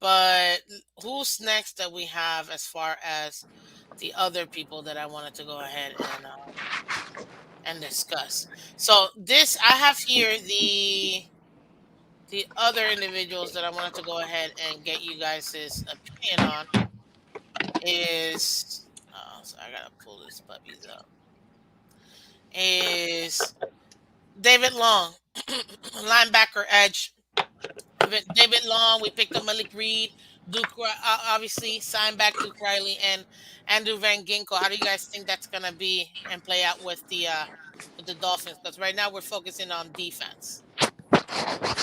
But who's next that we have as far as the other people that I wanted to go ahead and discuss? So this I have here the other individuals that I wanted to go ahead and get you guys' opinion on is so I gotta pull these puppies up. Is David Long, linebacker edge. David Long, we picked up Malik Reed, obviously signed back Duke Riley and Andrew Van Ginkle. How do you guys think that's gonna be and play out with the Dolphins? Because right now we're focusing on defense.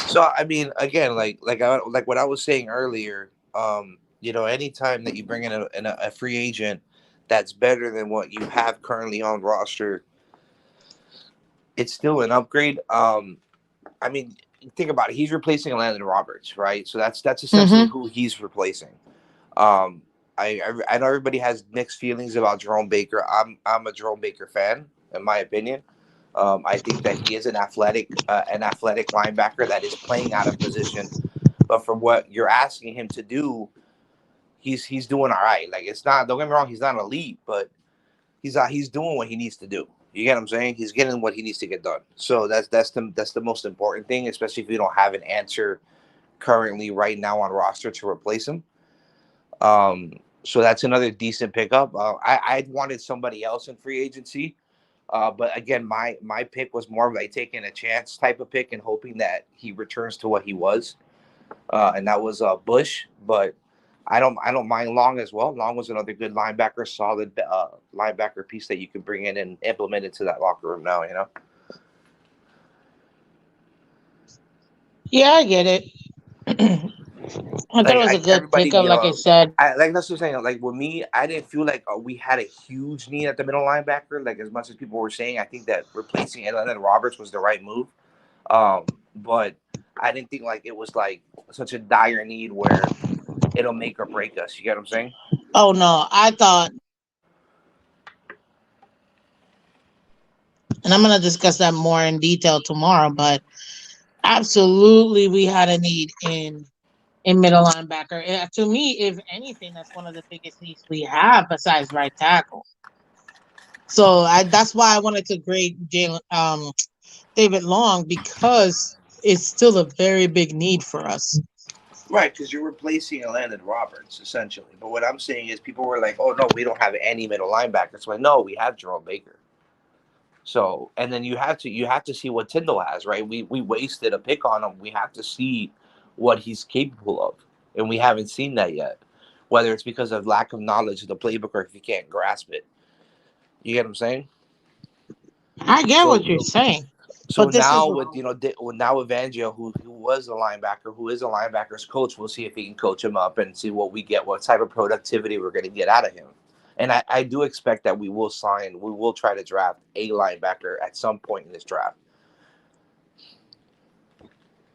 So I mean, again, like what I was saying earlier, anytime that you bring in a free agent that's better than what you have currently on roster, it's still an upgrade. I mean, think about it. He's replacing Landon Roberts, right? So that's essentially Mm-hmm. who he's replacing. Um, I know everybody has mixed feelings about Jerome Baker. I'm a Jerome Baker fan, in my opinion. I think that he is an athletic linebacker that is playing out of position. But for what you're asking him to do, he's doing all right. Like it's not. Don't get me wrong. He's not elite, but he's doing what he needs to do. You get what I'm saying? He's getting what he needs to get done. So that's the most important thing, especially if you don't have an answer currently right now on roster to replace him. So that's another decent pickup. I wanted somebody else in free agency, but again, my pick was more of a taking a chance type of pick and hoping that he returns to what he was, and that was Bush. But I don't mind Long as well. Long was another good linebacker, solid linebacker piece that you can bring in and implement into that locker room now. Yeah, I get it. I thought it was a good pickup, Everybody, like I said. like that's what I'm saying. Like with me, I didn't feel like we had a huge need at the middle linebacker. Like as much as people were saying, I think that replacing Atlanta Roberts was the right move. But I didn't think like it was like such a dire need where it'll make or break us. You get what I'm saying? Oh no, I thought, and I'm gonna discuss that more in detail tomorrow. But absolutely, we had a need in middle linebacker. To me, if anything, that's one of the biggest needs we have besides right tackle. So that's why I wanted to grade David Long, because it's still a very big need for us. Right, because you're replacing Atlanta Roberts essentially. But what I'm saying is, people were like, "Oh no, we don't have any middle linebackers." Like, no, we have Jerome Baker. So, and then you have to see what Tyndall has, right? We wasted a pick on him. We have to see what he's capable of, and we haven't seen that yet. Whether it's because of lack of knowledge of the playbook or if you can't grasp it, you get what I'm saying? I get So, what you're saying, so but this is now now with Vangio, who was a linebacker, who is a linebacker's coach, we'll see if he can coach him up and see what we get, what type of productivity we're going to get out of him. And I do expect that we will try to draft a linebacker at some point in this draft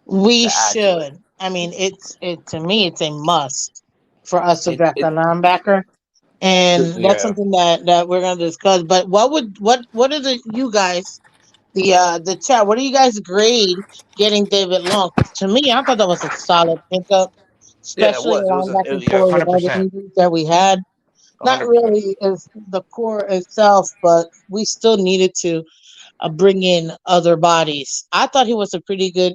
we to add to it. should. I mean, it to me, it's a must for us to draft a It linebacker, and that's yeah. something that we're gonna discuss. But what are you guys, the chat? What do you guys grade getting David Long? Because to me, I thought that was a solid pickup, Yeah, it especially a was. It was a linebacking yeah, core with hundred all the percent, injuries that we had. Not 100%. really as the core itself, but we still needed to bring in other bodies. I thought he was a pretty good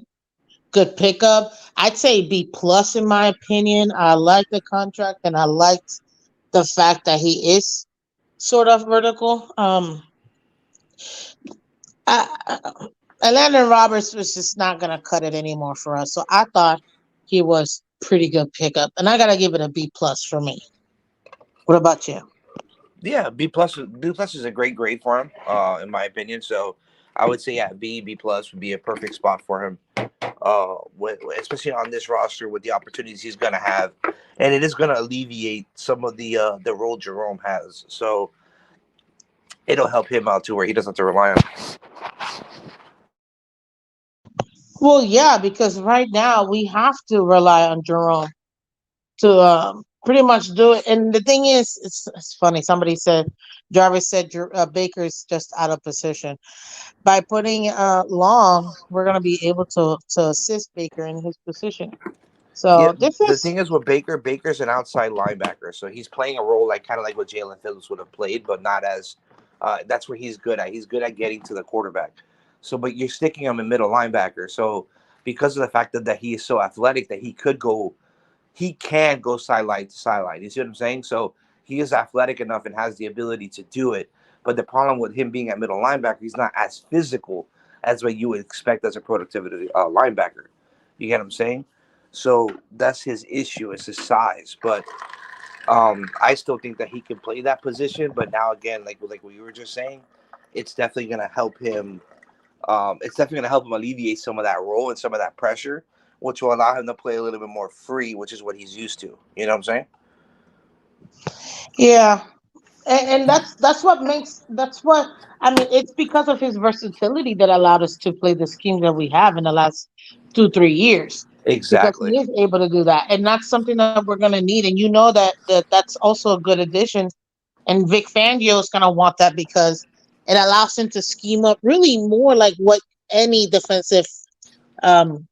pickup. I'd say B plus in my opinion. I like the contract and I liked the fact that he is sort of vertical. Landon Roberts was just not gonna cut it anymore for us, so I thought he was pretty good pickup, and I gotta give it a B plus for me. What about you? Yeah, B plus is a great grade for him, in my opinion. So I would say yeah, B plus would be a perfect spot for him. Especially on this roster with the opportunities he's gonna have, and it is gonna alleviate some of the role Jerome has. So it'll help him out too, where he doesn't have to rely on. Well, yeah, because right now we have to rely on Jerome to pretty much do it. And the thing is, it's funny. Somebody said, Jarvis said Baker's just out of position. By putting Long, we're going to be able to assist Baker in his position. So Yeah, the difference. thing is with Baker, Baker's an outside linebacker, so he's playing a role like kind of like what Jalen Phillips would have played, but not as. That's where he's good at. He's good at getting to the quarterback. So, but you're sticking him in middle linebacker. So, because of the fact that he is so athletic that he can go sideline to sideline. You see what I'm saying? So he is athletic enough and has the ability to do it. But the problem with him being at middle linebacker, he's not as physical as what you would expect as a productivity linebacker. You get what I'm saying? So that's his issue. It's his size. But I still think that he can play that position. But now again, like what you were just saying, it's definitely going to help him. It's definitely going to help him alleviate some of that role and some of that pressure, which will allow him to play a little bit more free, which is what he's used to. You know what I'm saying? Yeah, and that's what makes that's what I mean. It's because of his versatility that allowed us to play the scheme that we have in the last 2 3 years. Because Exactly. he is able to do that, and that's something that we're gonna need. And you know that's also a good addition. And Vic Fangio is gonna want that because it allows him to scheme up really more like what any defensive um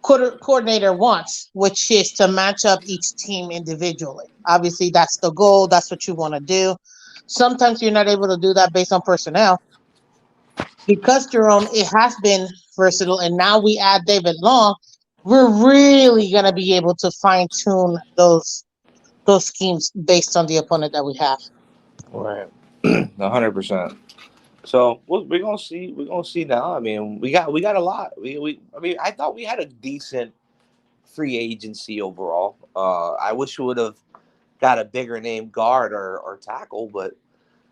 coordinator wants, which is to match up each team individually. Obviously, that's the goal. That's what you want to do. Sometimes you're not able to do that based on personnel because Jerome. It has been versatile, and now we add David Long. We're really gonna be able to fine tune those schemes based on the opponent that we have. Right. 100%. So we're gonna see. We're gonna see now. I mean, we got a lot. We I mean, I thought we had a decent free agency overall. I wish we would have got a bigger name guard or tackle, but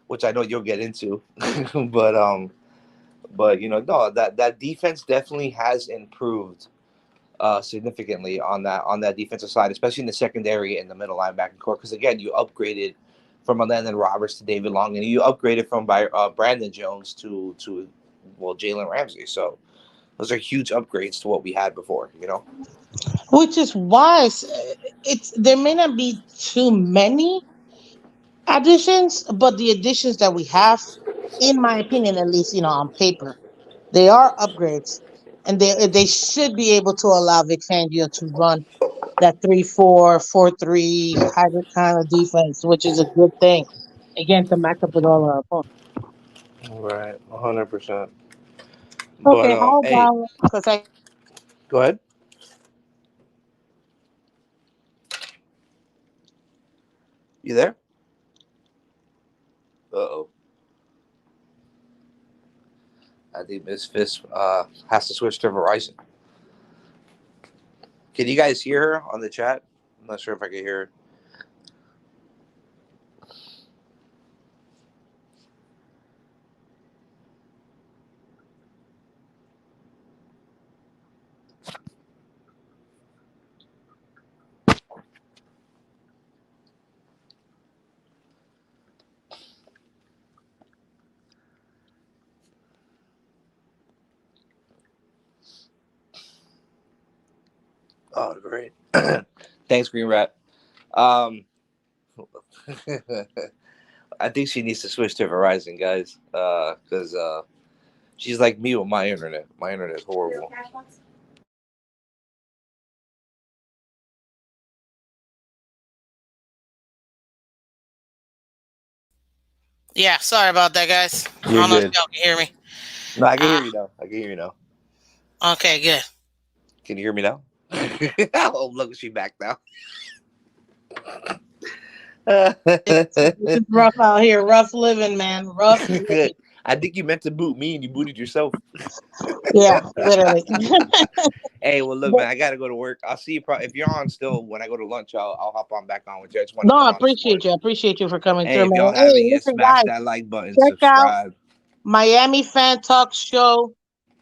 which I know you'll get into. but no, that defense definitely has improved significantly on that defensive side, especially in the secondary and the middle linebacker core. Because again, you upgraded from Landon Roberts to David Long, and you upgraded from Brandon Jones to well Jalen Ramsey. So those are huge upgrades to what we had before. You know. Which is why it's there may not be too many additions, but the additions that we have, in my opinion, at least, on paper, they are upgrades, and they should be able to allow Vic Fangio to run that 3-4-4-3 hybrid kind of defense, which is a good thing. Again, to match up with all our opponents. Right, 100%. But Okay, how hey, about because I go ahead. You there? Uh oh. I think Miss Fisk has to switch to Verizon. Can you guys hear her on the chat? I'm not sure if I can hear her. Oh, great. Thanks, Green Rat. Um, I think she needs to switch to Verizon, guys, because she's like me with my internet. My internet is horrible. Yeah, sorry about that, guys. I You're don't know if good. y'all can hear me. No, I can Uh, hear you now. I can hear you now. okay, good. Can you hear me now? Oh, look, she back now. it's rough out here, rough living, man, rough living. I think you meant to boot me and you booted yourself. Yeah, literally. Hey, well, look, But man, I gotta go to work. I'll see you. If you're on still when I go to lunch, I'll hop on back on with you. I just want to no, come I on and support. appreciate you. I appreciate you for coming Hey, through, if y'all man. haven't Hey, yet, listen, smash guys, that like button, check out subscribe. Miami Fan Talk Show.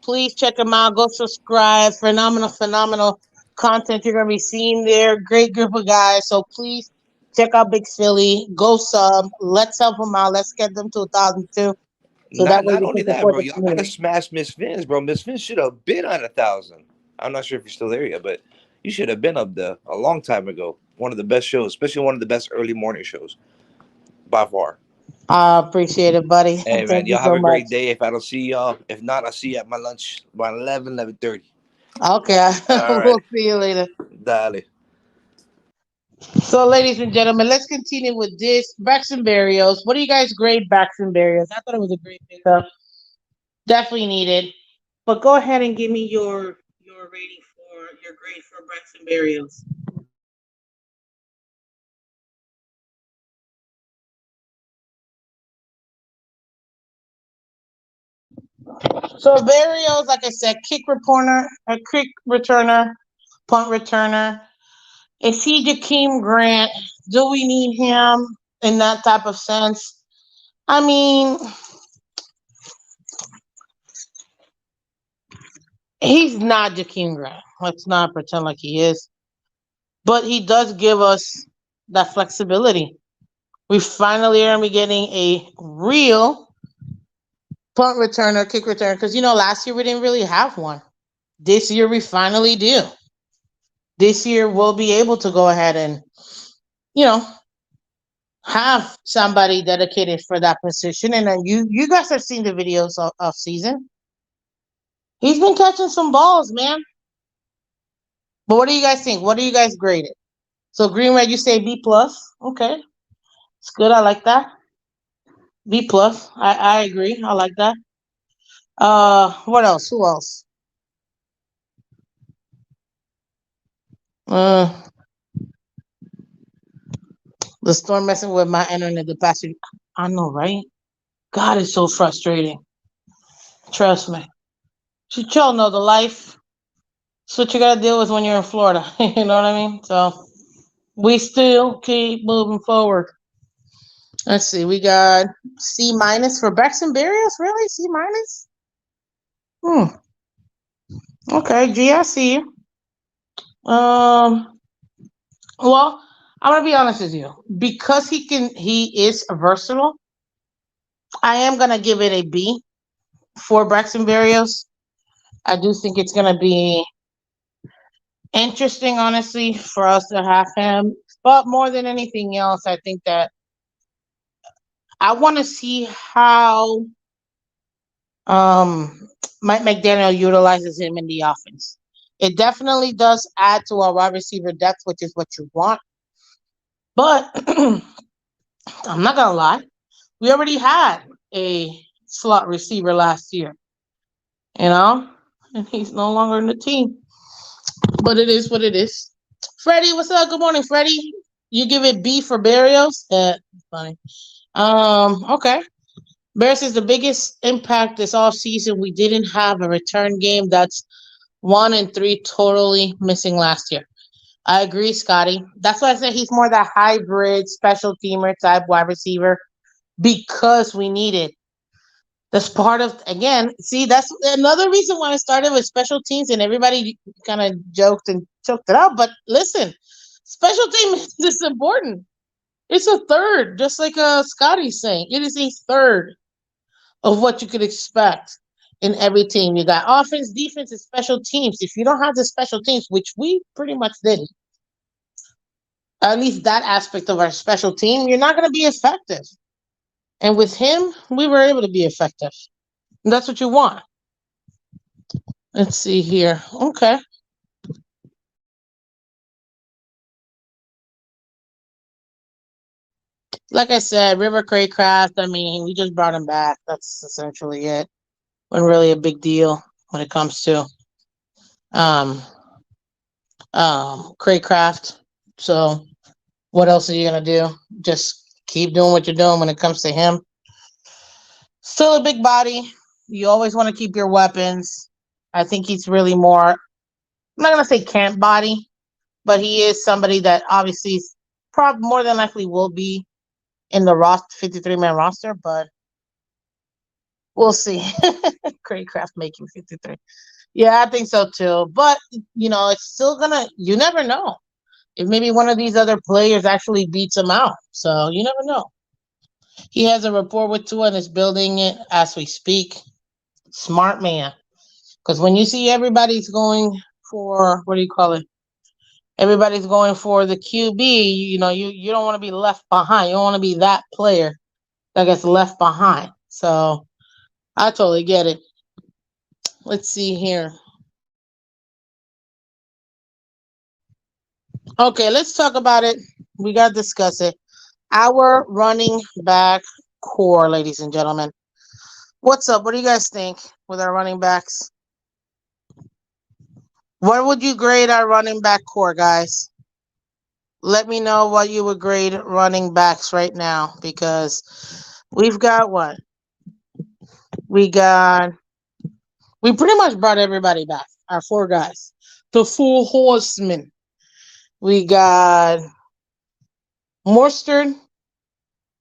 Please check them out. Go subscribe. Phenomenal, phenomenal content you're gonna be seeing there. Great group of guys. So please check out Big Philly. Go sub. Let's help them out. Let's get them to 1,002. So that way Not we only can that, support bro. the Y'all gotta community. smash Miss Fins, bro. Miss Fins should have been on 1,000. I'm not sure if you're still there yet, but you should have been up there a long time ago. One of the best shows, especially one of the best early morning shows by far. I appreciate it, buddy. Hey, man, Thank you y'all have so a much. great day. If I don't see y'all, if not, I'll see you at my lunch by 11, 11:30. Okay, All we'll right. see you later. Dale. So, ladies and gentlemen, let's continue with this. Braxton Berrios. What do you guys grade Braxton Berrios? I thought it was a great pickup. Definitely needed. But go ahead and give me your rating for your grade for Braxton Berrios. So Berrios, like I said, kick returner, punt returner. Is he Jakeem Grant? Do we need him in that type of sense? I mean, he's not Jakeem Grant. Let's not pretend like he is. But he does give us that flexibility. We finally are getting a real punt returner, kick returner, because last year we didn't really have one. This year we finally do. This year we'll be able to go ahead and, you know, have somebody dedicated for that position. And then you guys have seen the videos of season. He's been catching some balls, man. But what do you guys think? What do you guys grade it? So Green Red, you say B plus. Okay, it's good. I like that. B plus. I agree. I like that. What else? Who else? Uh, the storm messing with my internet the past week. I know, right? God, it's so frustrating. Trust me. Should y'all know the life? It's what you gotta deal with when you're in Florida. You know what I mean? So we still keep moving forward. Let's see. We got C minus for Braxton Berrios. Really? C minus? Hmm. Okay. G, I see you. Um. Well, I'm gonna be honest with you. Because he is versatile. I am gonna give it a B for Braxton Berrios. I do think it's gonna be interesting, honestly, for us to have him. But more than anything else, I think that I want to see how um, Mike McDaniel utilizes him in the offense. It definitely does add to our wide receiver depth, which is what you want. But I'm not gonna lie, we already had a slot receiver last year, you know, and he's no longer in the team. But it is what it is. Freddie, what's up? Good morning, Freddie. You give it B for Barrios? Funny. Okay. Bears is the biggest impact this off season. We didn't have a return game. That's 1 and 3 totally missing last year. I agree, Scotty. That's why I say he's more that hybrid special teamer type wide receiver because we need it. That's part of again. See, that's another reason why I started with special teams, and everybody kind of joked and choked it out. But listen, special team is important. It's a third, just like Scotty's saying. It is a third of what you could expect in every team. You got offense, defense, and special teams. If you don't have the special teams, which we pretty much did, at least that aspect of our special team, you're not going to be effective. And with him, we were able to be effective. And that's what you want. Let's see here. Okay. Like I said, River Craycraft, I mean, we just brought him back. That's essentially it. Wasn't really a big deal when it comes to um Craycraft. So what else are you gonna do? Just keep doing what you're doing when it comes to him. Still a big body. You always want to keep your weapons. I think he's really more. I'm not gonna say camp body, but he is somebody that obviously probably more than likely will be in the 53-man roster. But we'll see. Craycraft making 53. Yeah, I think so too. But it's still gonna. You never know if maybe one of these other players actually beats him out. So you never know. He has a rapport with Tua and is building it as we speak. Smart man. Because when you see everybody's going for what do you call it? Everybody's going for the QB. You don't want to be left behind. You don't want to be that player that gets left behind. So I totally get it. Let's see here. Okay, let's talk about it. We got to discuss it. Our running back core, ladies and gentlemen. What's up? What do you guys think with our running backs? What would you grade our running back core, guys? Let me know what you would grade running backs right now because we've got what? We got, we pretty much brought everybody back, our four guys. The full horsemen. We got Morstard,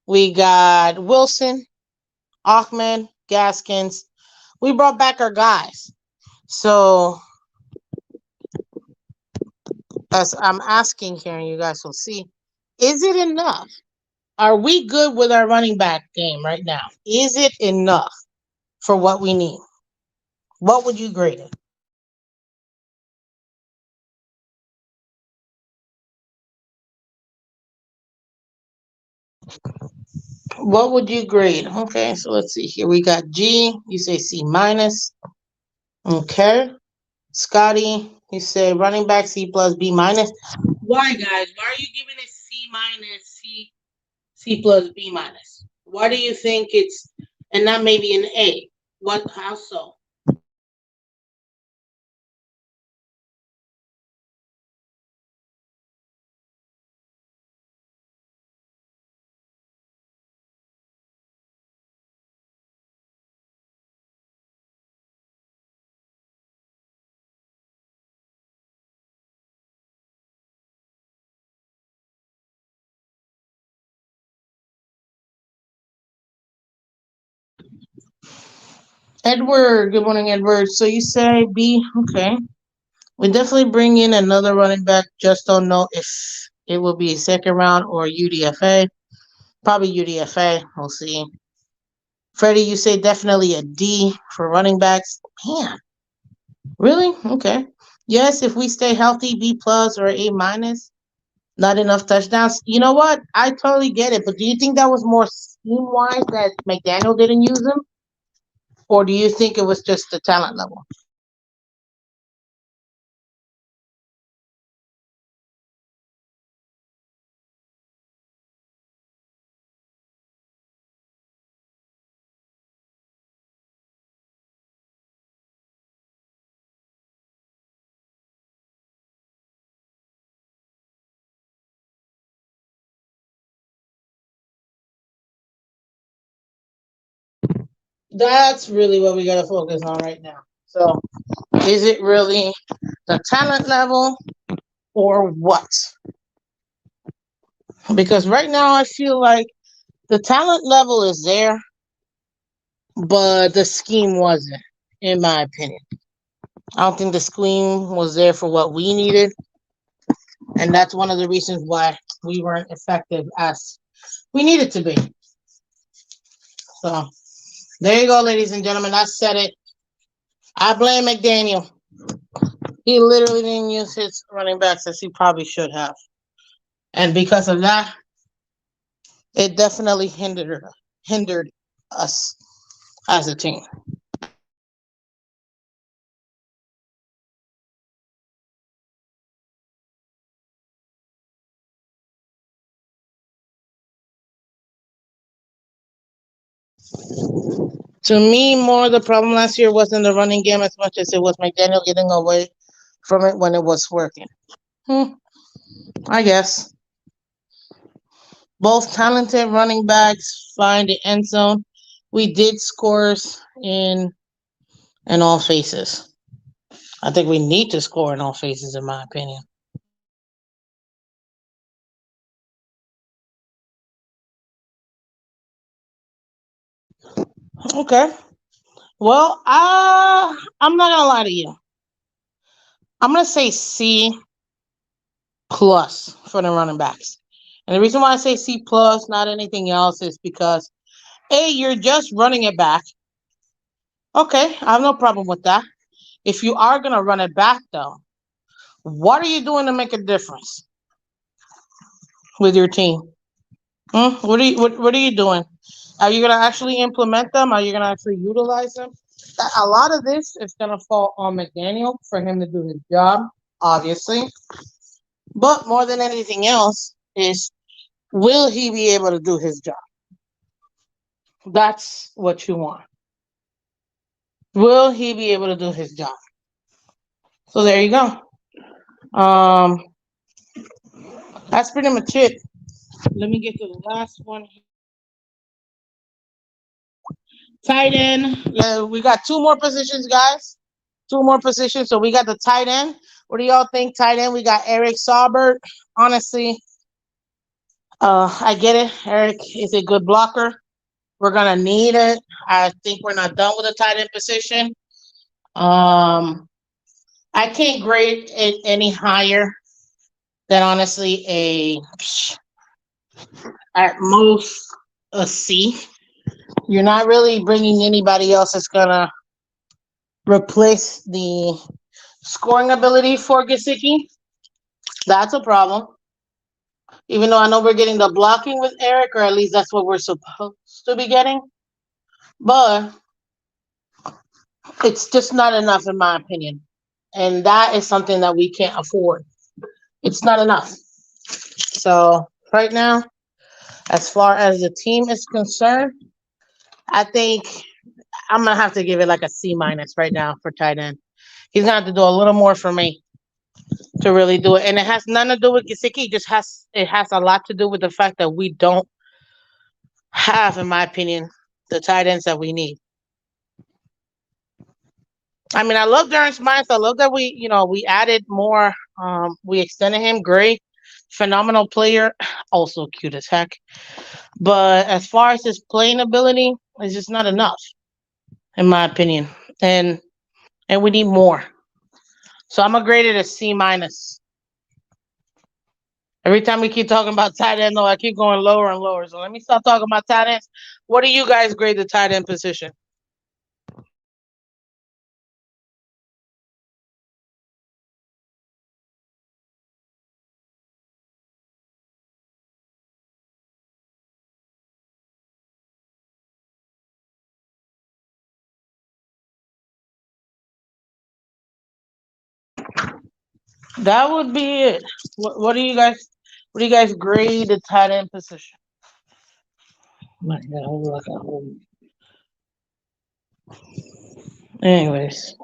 we got Wilson, Achman, Gaskins. We brought back our guys. So, as I'm asking here, and you guys will see, is it enough? Are we good with our running back game right now? Is it enough for what we need? What would you grade it? What would you grade? Okay, so let's see here. We got G. You say C minus. Okay. Scotty, you say running back C plus B minus. Why, guys? Why are you giving it C minus, C plus B minus? Why do you think it's and not maybe an A? What? How so? Edward, good morning, Edward. So you say B? Okay. We definitely bring in another running back. Just don't know if it will be a second round or UDFA. Probably UDFA. We'll see. Freddie, you say definitely a D for running backs. Man, really? Okay. Yes, if we stay healthy, B plus or A minus. Not enough touchdowns. You know what? I totally get it. But do you think that was more scheme wise that McDaniel didn't use him, or do you think it was just the talent level? That's really what we got to focus on right now. So, is it really the talent level or what? Because right now I feel like the talent level is there, but the scheme wasn't, in my opinion. I don't think the scheme was there for what we needed, and that's one of the reasons why we weren't effective as we needed to be. So there you go, ladies and gentlemen. I said it. I blame McDaniel. He literally didn't use his running backs as he probably should have, and because of that, it definitely hindered us as a team. To me, more the problem last year wasn't the running game as much as it was McDaniel getting away from it when it was working. Hmm, I guess both talented running backs find the end zone. We did scores in all phases. I think we need to score in all phases, in my opinion. Okay. Well, I'm not gonna lie to you. I'm gonna say C plus for the running backs. And the reason why I say C plus, not anything else, is because A, you're just running it back. Okay, I have no problem with that. If you are gonna run it back though, what are you doing to make a difference with your team? What are you doing? Are you gonna actually implement them? Are you gonna actually utilize them? A lot of this is gonna fall on McDaniel for him to do his job, obviously. But more than anything else is, will he be able to do his job? That's what you want. Will he be able to do his job? So there you go. Um, that's pretty much it. Let me get to the last one. Tight end. We got two more positions, guys. Two more positions. So we got the tight end. What do y'all think? Tight end. We got Eric Saubert. Honestly, I get it. Eric is a good blocker. We're gonna need it. I think we're not done with the tight end position. Um, I can't grade it any higher than honestly a at most a C. You're not really bringing anybody else that's gonna replace the scoring ability for Gesicki. That's a problem. Even though I know we're getting the blocking with Eric, or at least that's what we're supposed to be getting, but it's just not enough in my opinion. And that is something that we can't afford. It's not enough. So right now, as far as the team is concerned, I think I'm gonna have to give it like a C minus right now for tight end. He's gonna have to do a little more for me to really do it, and it has nothing to do with Gesicki. It has a lot to do with the fact that we don't have, in my opinion, the tight ends that we need. I mean, I love Darren Smiles. I love that we added more. We extended him. Great, phenomenal player. Also cute as heck. But as far as his playing ability, it's just not enough, in my opinion. And and we need more. So I'm gonna grade it a C minus. Every time we keep talking about tight end, though, I keep going lower and lower. So let me stop talking about tight ends. What do you guys grade the tight end position? That would be it. What do you guys? What do you guys grade the tight end position? My God, anyways,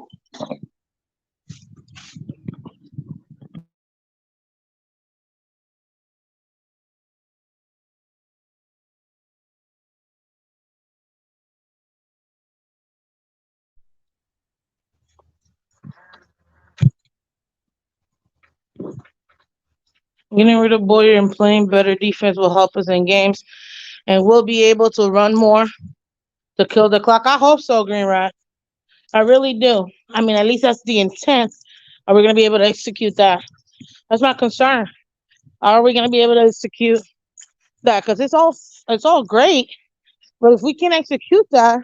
getting rid of Boyer and playing better defense will help us in games, and we'll be able to run more to kill the clock. I hope so, Green Rat. I really do. I mean, at least that's the intent. Are we going to be able to execute that? That's my concern. Are we going to be able to execute that? Because it's all great, but if we can't execute that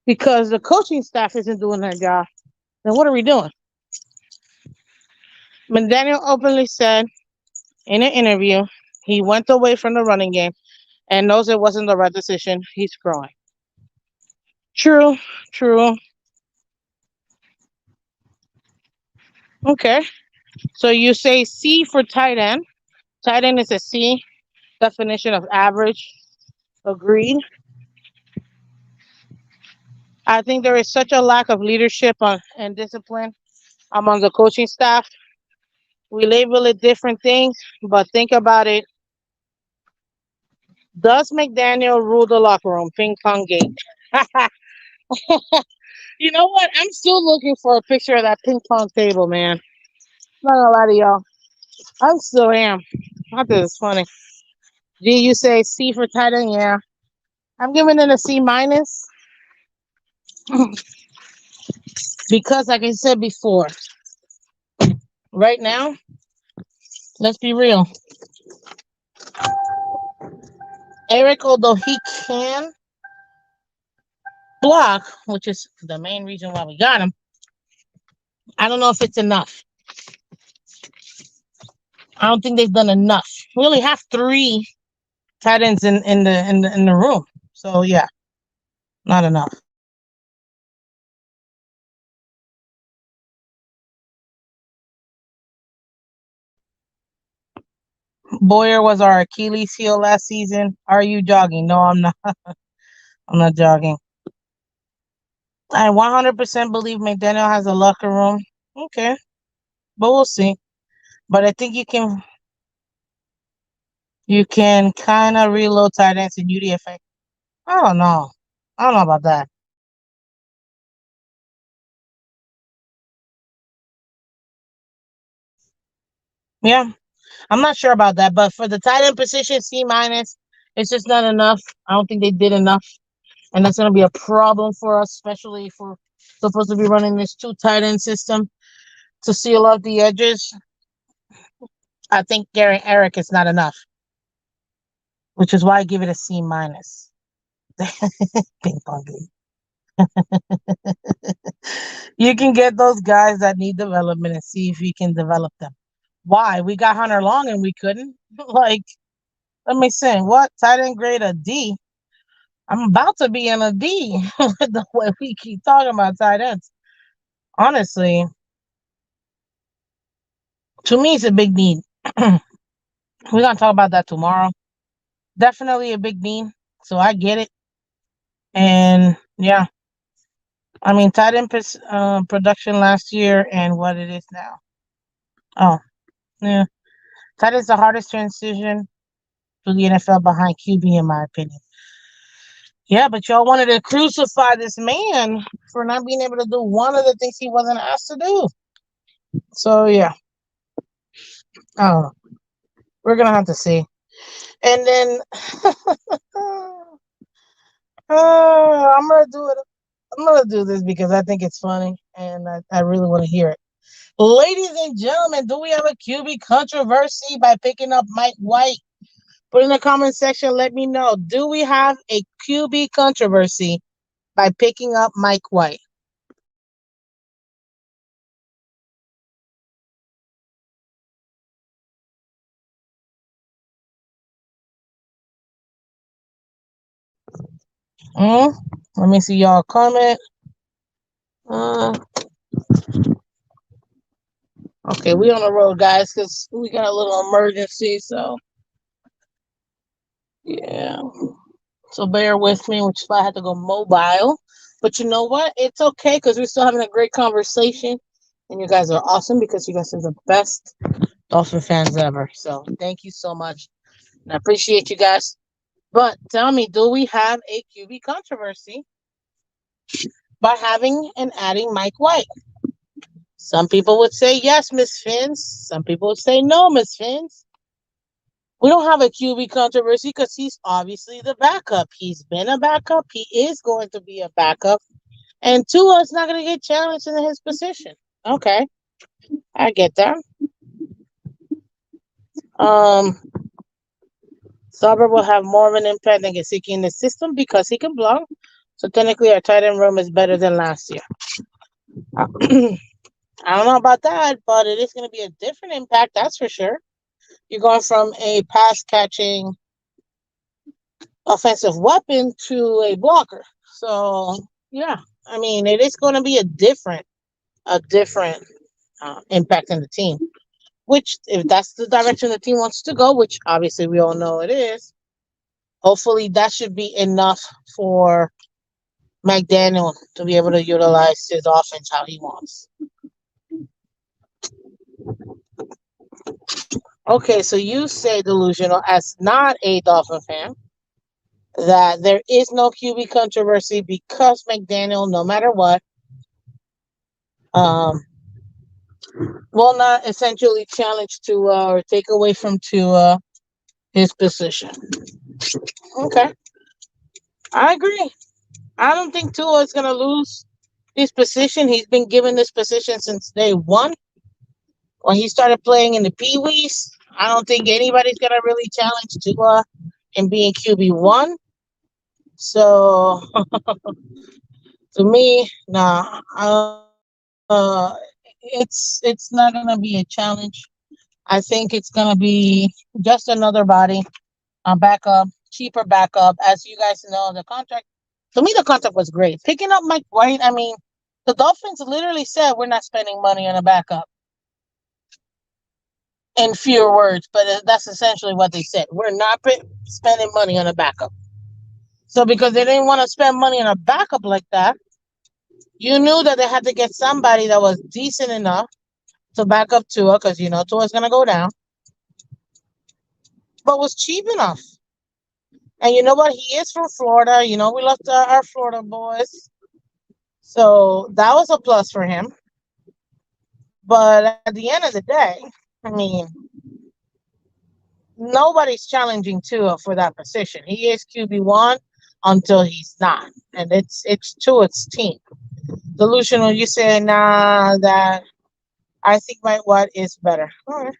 because the coaching staff isn't doing their job, then what are we doing? McDaniel openly said in an interview he went away from the running game and knows it wasn't the right decision. He's growing. True, true. Okay. So you say C for tight end. Tight end is a C. Definition of average. Agreed. I think there is such a lack of leadership and discipline among the coaching staff. We label it different things, but think about it. Does McDaniel rule the locker room? Ping pong game. You know what? I'm still looking for a picture of that ping pong table, man. Not gonna lie to y'all. I still am. I think it's funny. G, you say C for tight end? Yeah. I'm giving it a C minus because, like I said before, right now, let's be real. Eric, although he can block, which is the main reason why we got him, I don't know if it's enough. I don't think they've done enough. We only have three tight ends in the room, so yeah, not enough. Boyer was our Achilles heel last season. Are you jogging? No, I'm not. I'm not jogging. I 100% believe McDaniel has a locker room. Okay, but we'll see. But I think you can kind of reload tight ends in UDFA. I don't know. I don't know about that. Yeah, I'm not sure about that. But for the tight end position, C minus, it's just not enough. I don't think they did enough, and that's going to be a problem for us, especially if we're supposed to be running this two tight end system to seal off the edges. I think Gary Eric is not enough, which is why I give it a C minus. Ping pong game. You can get those guys that need development and see if we can develop them. Why? We got Hunter Long and we couldn't. Like, let me say, what? Tight end grade a D. I'm about to be in a D with the way we keep talking about tight ends. Honestly, to me, it's a big need. We're gonna talk about that tomorrow. Definitely a big need. So I get it. And yeah, I mean, tight end production last year and what it is now. Oh, yeah. Tight end's the hardest transition to the NFL behind QB, in my opinion. Yeah, but y'all wanted to crucify this man for not being able to do one of the things he wasn't asked to do. So yeah, I don't know. We're gonna have to see. And then I'm gonna do it. I'm gonna do this because I think it's funny and I really want to hear it. Ladies and gentlemen, do we have a QB controversy by picking up Mike White? Put in the comment section. Let me know. Do we have a QB controversy by picking up Mike White? Mm? Let me see y'all comment. Uh, okay, we on the road, guys, because we got a little emergency. So yeah. So bear with me, which is why I had to go mobile. But you know what? It's okay because we're still having a great conversation. And you guys are awesome because you guys are the best Dolphin fans ever. So thank you so much. And I appreciate you guys. But tell me, do we have a QB controversy by having and adding Mike White? Some people would say yes, Miss Phins. Some people would say no, Miss Phins. We don't have a QB controversy because he's obviously the backup. He's been a backup. He is going to be a backup. And Tua is not going to get challenged in his position. Okay, I get that. Um, Sauber will have more of an impact than Gesicki in the system because he can block. So technically, our tight end room is better than last year. I don't know about that, but it is going to be a different impact, that's for sure. You're going from a pass catching offensive weapon to a blocker. So yeah, I mean, it is going to be a different impact in the team. Which, if that's the direction the team wants to go, which obviously we all know it is, hopefully that should be enough for McDaniel to be able to utilize his offense how he wants. Okay, so you say, delusional, as not a Dolphin fan, that there is no QB controversy because McDaniel, no matter what, um, will not essentially challenge Tua or take away from Tua his position. Okay, I agree. I don't think Tua is going to lose his position. He's been given this position since day one when he started playing in the Pee Wees. I don't think anybody's going to really challenge Tua in being QB1. So to me, nah, it's not gonna be a challenge. I think it's gonna be just another body, backup, cheaper backup. As you guys know, the contract to me the contract was great. Picking up Mike White, I mean, the Dolphins literally said we're not spending money on a backup, in fewer words, but that's essentially what they said. We're not spending money on a backup. So because they didn't want to spend money on a backup like that, you knew that they had to get somebody that was decent enough to back up Tua, because you know Tua's gonna go down, but was cheap enough. And you know what? He is from Florida. You know we love our Florida boys, so that was a plus for him. But at the end of the day, I mean, nobody's challenging Tua for that position. He is QB1 until he's not, and it's Tua's team. Delusional, you say nah that I think my what is better. All right.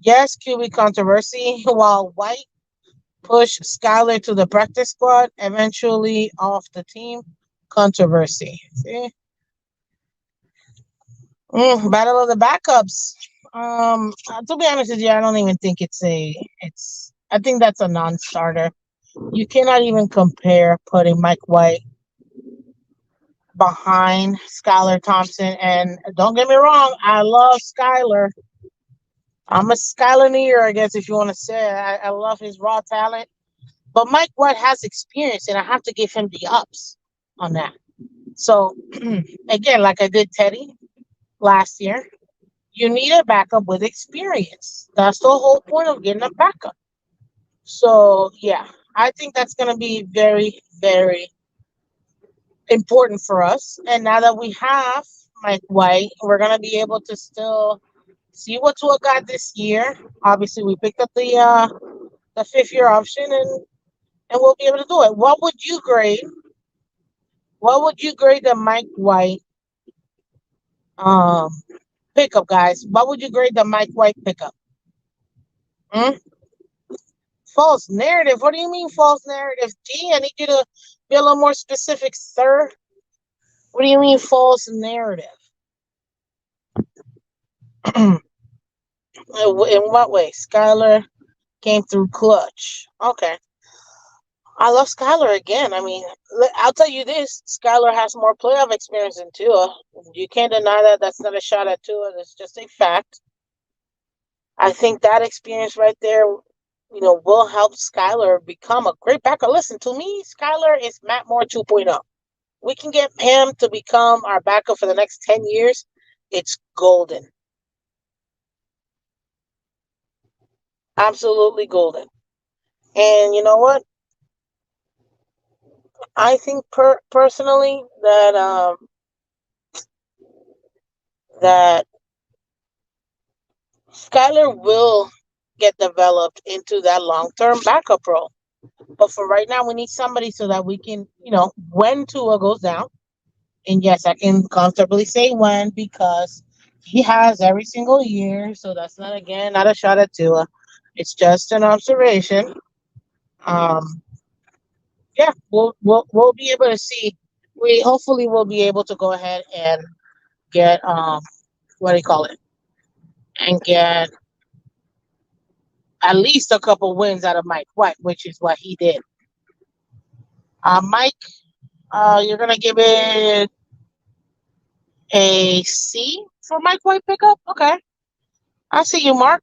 Yes, QB controversy. While White pushed Skyler to the practice squad, eventually off the team. Controversy. See, battle of the backups. To be honest with you, I don't even think it's. I think that's a non-starter. You cannot even compare putting Mike White behind Skylar Thompson. And don't get me wrong, I love Skylar. I'm a Skylineer, I guess, if you want to say it. I love his raw talent. But Mike White has experience, and I have to give him the ups on that. So, again, like I did Teddy last year, you need a backup with experience. That's the whole point of getting a backup. So, yeah, I think that's going to be very, very important for us. And now that we have Mike White, we're going to be able to still see what Tua got this year. Obviously, we picked up the fifth year option, and we'll be able to do it. What would you grade? What would you grade the Mike White um pickup, guys? What would you grade the Mike White pickup? Hmm? False narrative. What do you mean false narrative? G, I need you to be a little more specific, sir. What do you mean false narrative? In what way? Skylar came through clutch. Okay. I love Skylar again. I mean, I'll tell you this: Skylar has more playoff experience than Tua. You can't deny that. That's not a shot at Tua. That's just a fact. I think that experience right there, will help Skylar become a great backer. Listen to me, Skylar is Matt Moore 2.0. We can get him to become our backup for the next 10 years. It's golden, absolutely golden. And you know what? I think personally that Skyler will get developed into that long term backup role. But for right now, we need somebody so that we can, when Tua goes down, and yes, I can comfortably say when because he has every single year. So that's not, again, not a shot at Tua. It's just an observation. Um, yeah, we'll be able to see. We hopefully will be able to go ahead and get what do you call it, and get at least a couple wins out of Mike White, which is what he did. Mike, you're gonna give it a C for Mike White pickup. Okay, I see you, Mark.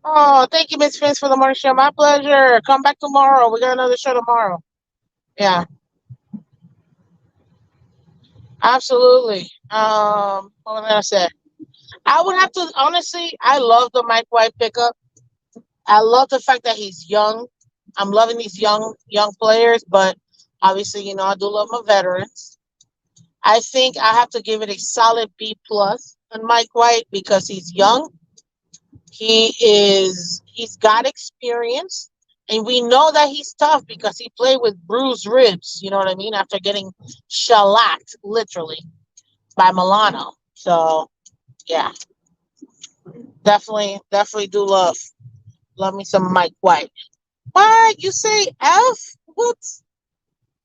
Oh, thank you, Miss Phins, for the morning show. My pleasure. Come back tomorrow. We got another show tomorrow. Yeah, absolutely. What was I gonna say? I would have to honestly. I love the Mike White pickup. I love the fact that he's young. I'm loving these young players, but obviously, I do love my veterans. I think I have to give it a solid B plus on Mike White because he's young. He's got experience, and we know that he's tough because he played with bruised ribs. You know what I mean? After getting shellacked, literally, by Milano. So yeah, definitely do love me some Mike White. What you say F? What?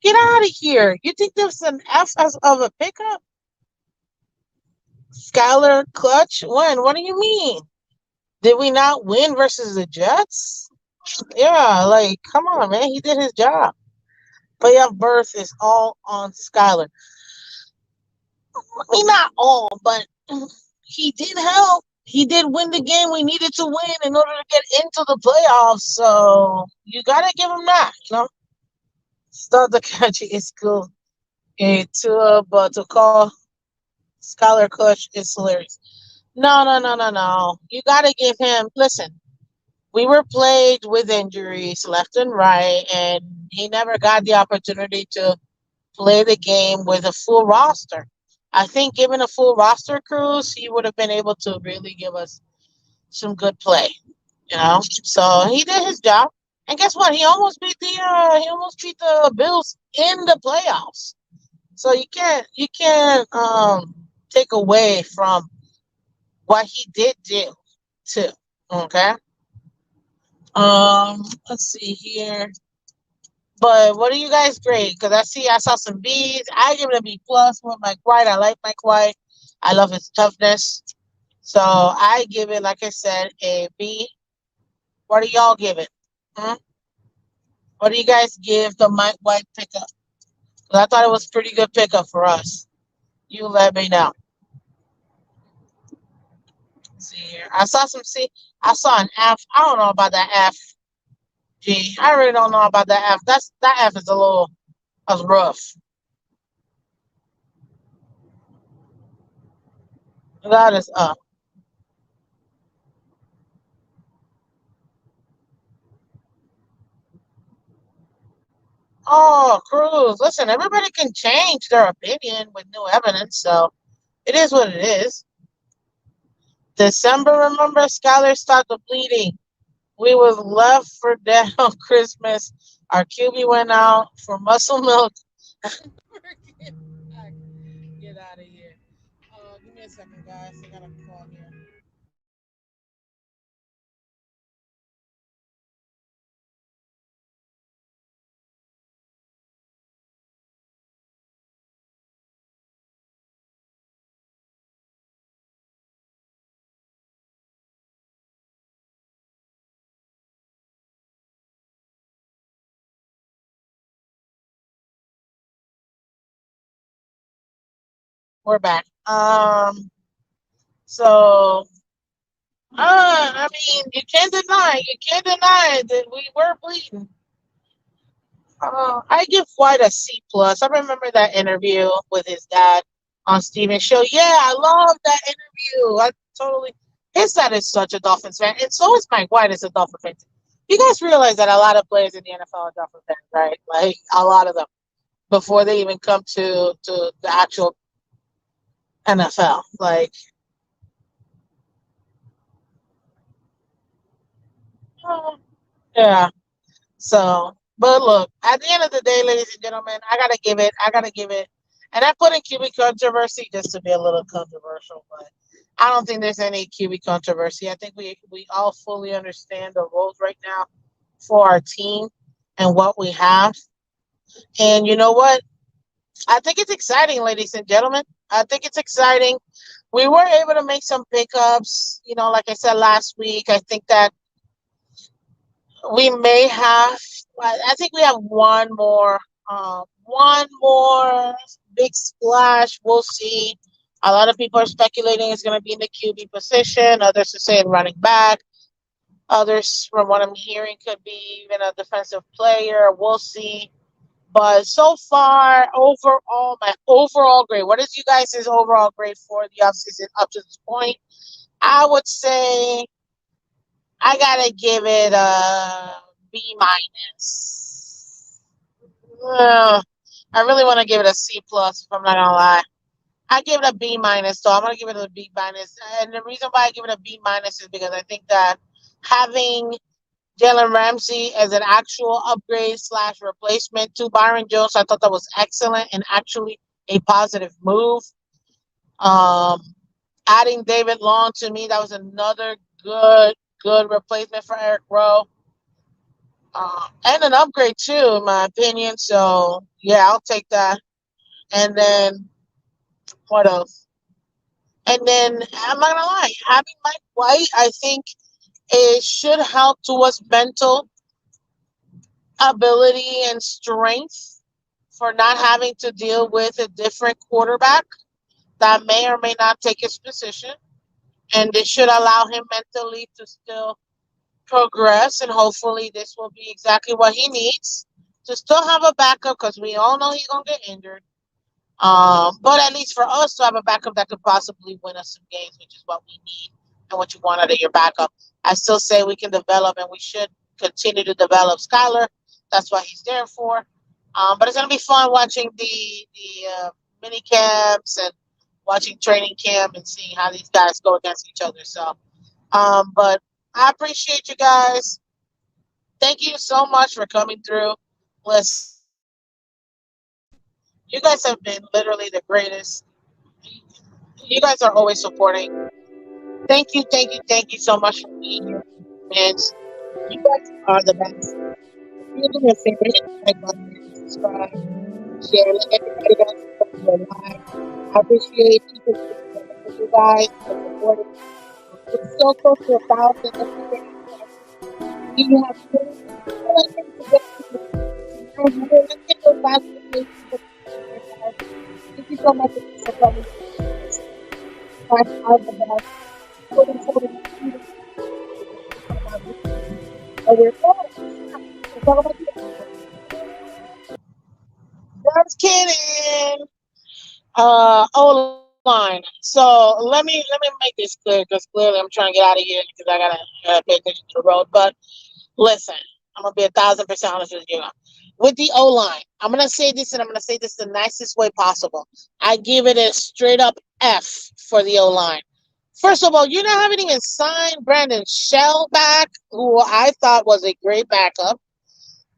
Get out of here! You think there's an F as of a pickup? Skylar Clutch? When? What do you mean? Did we not win versus the Jets? Yeah, like come on, man. He did his job. Playoff berth is all on Skylar. I mean, not all, but he did help. he did win the game we needed to win in order to get into the playoffs. So you gotta give him that. Start the country is cool. But to call Scholar Kush is hilarious. No, no, no, no, no. You gotta give him. Listen, we were plagued with injuries left and right, and he never got the opportunity to play the game with a full roster. I think given a full roster cruise, he would have been able to really give us some good play. So he did his job. And guess what? He almost beat the Bills in the playoffs. So you can't take away from what he did do too. Okay. Let's see here. But what do you guys grade? Because I saw some B's. I give it a B plus with Mike White. I like Mike White. I love his toughness. So I give it, like I said, a B. What do y'all give it? Hmm? What do you guys give the Mike White pickup? 'Cause I thought it was a pretty good pickup for us. You let me know. Let's see here. I saw some C. I saw an F. I don't know about that F. G. I really don't know about that F. That F is a little rough. That is up. Oh, Cruz. Listen, everybody can change their opinion with new evidence, so it is what it is. December, remember, Skylar started bleeding. We was left for dead on Christmas. Our QB went out for muscle milk. Get out of here. Give me a second, guys. I got a call here. We're back. So, I mean, you can't deny that we were bleeding. I give White a C plus. I remember that interview with his dad on Steven's show. Yeah, I love that interview. I totally. His dad is such a Dolphins fan, and so is Mike White is a Dolphin fan. You guys realize that a lot of players in the NFL are Dolphin fans, right? Like a lot of them before they even come to the actual NFL. Like, oh, yeah. So, but look, at the end of the day, ladies and gentlemen, I gotta give it, and I put in QB controversy just to be a little controversial, but I don't think there's any QB controversy. I think we all fully understand the roles right now for our team and what we have. And you know what? I think it's exciting, ladies and gentlemen. I think it's exciting. We were able to make some pickups, like I said last week. I think that we may have. I think we have one more big splash. We'll see. A lot of people are speculating it's going to be in the QB position. Others are saying running back. Others, from what I'm hearing, could be even a defensive player. We'll see. But so far, overall, my overall grade. What is you guys' overall grade for the offseason up to this point? I would say I gotta give it a B minus. I really want to give it a C plus. If I'm not gonna lie, I give it a B minus. So I'm gonna give it a B minus, and the reason why I give it a B minus is because I think that having Jalen Ramsey as an actual upgrade slash replacement to Byron Jones, I thought that was excellent and actually a positive move. Um, Adding David Long to me, that was another good replacement for Eric Rowe. And an upgrade too, in my opinion. So yeah, I'll take that. And then what else? And then I'm not gonna lie, having Mike White, I think it should help towards mental ability and strength for not having to deal with a different quarterback that may or may not take his position. and this should allow him mentally to still progress, and hopefully this will be exactly what he needs to still have a backup because we all know he's gonna get injured. But at least for us to have a backup that could possibly win us some games, which is what we need and what you want out of your backup. I still say we can develop and we should continue to develop Skyler. That's what he's there for. But it's gonna be fun watching the mini camps and watching training camp and seeing how these guys go against each other. So, but I appreciate you guys. Thank you so much for coming through. Listen, you guys have been literally the greatest. You guys are always supporting. Thank you so much for being here, man. You guys are the best. If you do me a favor, hit the like button, subscribe, share, let everybody else know you're alive. I appreciate each and every one of you guys for supporting. We're so close to 1,000 every day. We have more I think to get to. Let's get those last 2 days to get guys. Thank you so much for coming. You guys are the best. Moving forward, let's talk about this. But we're going. Let's talk about this. Just kidding. O line. So let me make this clear because clearly I'm trying to get out of here because I gotta pay attention to the road. But listen, I'm gonna be 1,000% honest with you. With the O line, I'm gonna say this and I'm gonna say this the nicest way possible. I give it a straight up F for the O line. First of all, you not haven't even signed Brandon Shell back, who I thought was a great backup.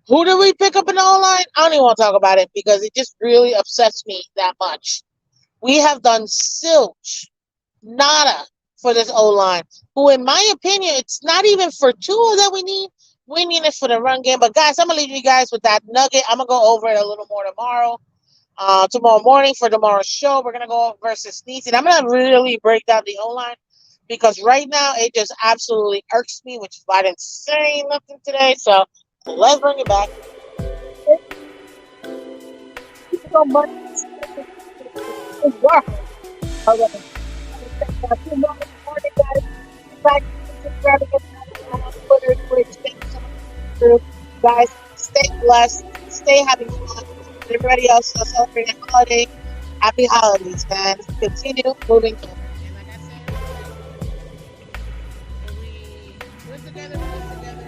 Who did we pick up in the O line? I don't even want to talk about it because it just really upsets me that much. We have done silch, nada for this O line. Who, in my opinion, it's not even for Tua that we need. We need it for the run game. But guys, I'm gonna leave you guys with that nugget. I'm gonna go over it a little more tomorrow. Tomorrow morning for tomorrow's show, we're gonna go versus Sneeze, and I'm gonna really break down the O line because right now it just absolutely irks me, which is why I didn't say nothing today. So let's bring it back. Thank you so much. All right. Two more morning, guys. Like, subscribe, and on Twitter, Twitch. Thank you so much for the group. Guys, stay blessed, stay having fun. Everybody else is celebrating a holiday. Happy holidays, man. Continue moving forward. And like I said, we live together, we live together.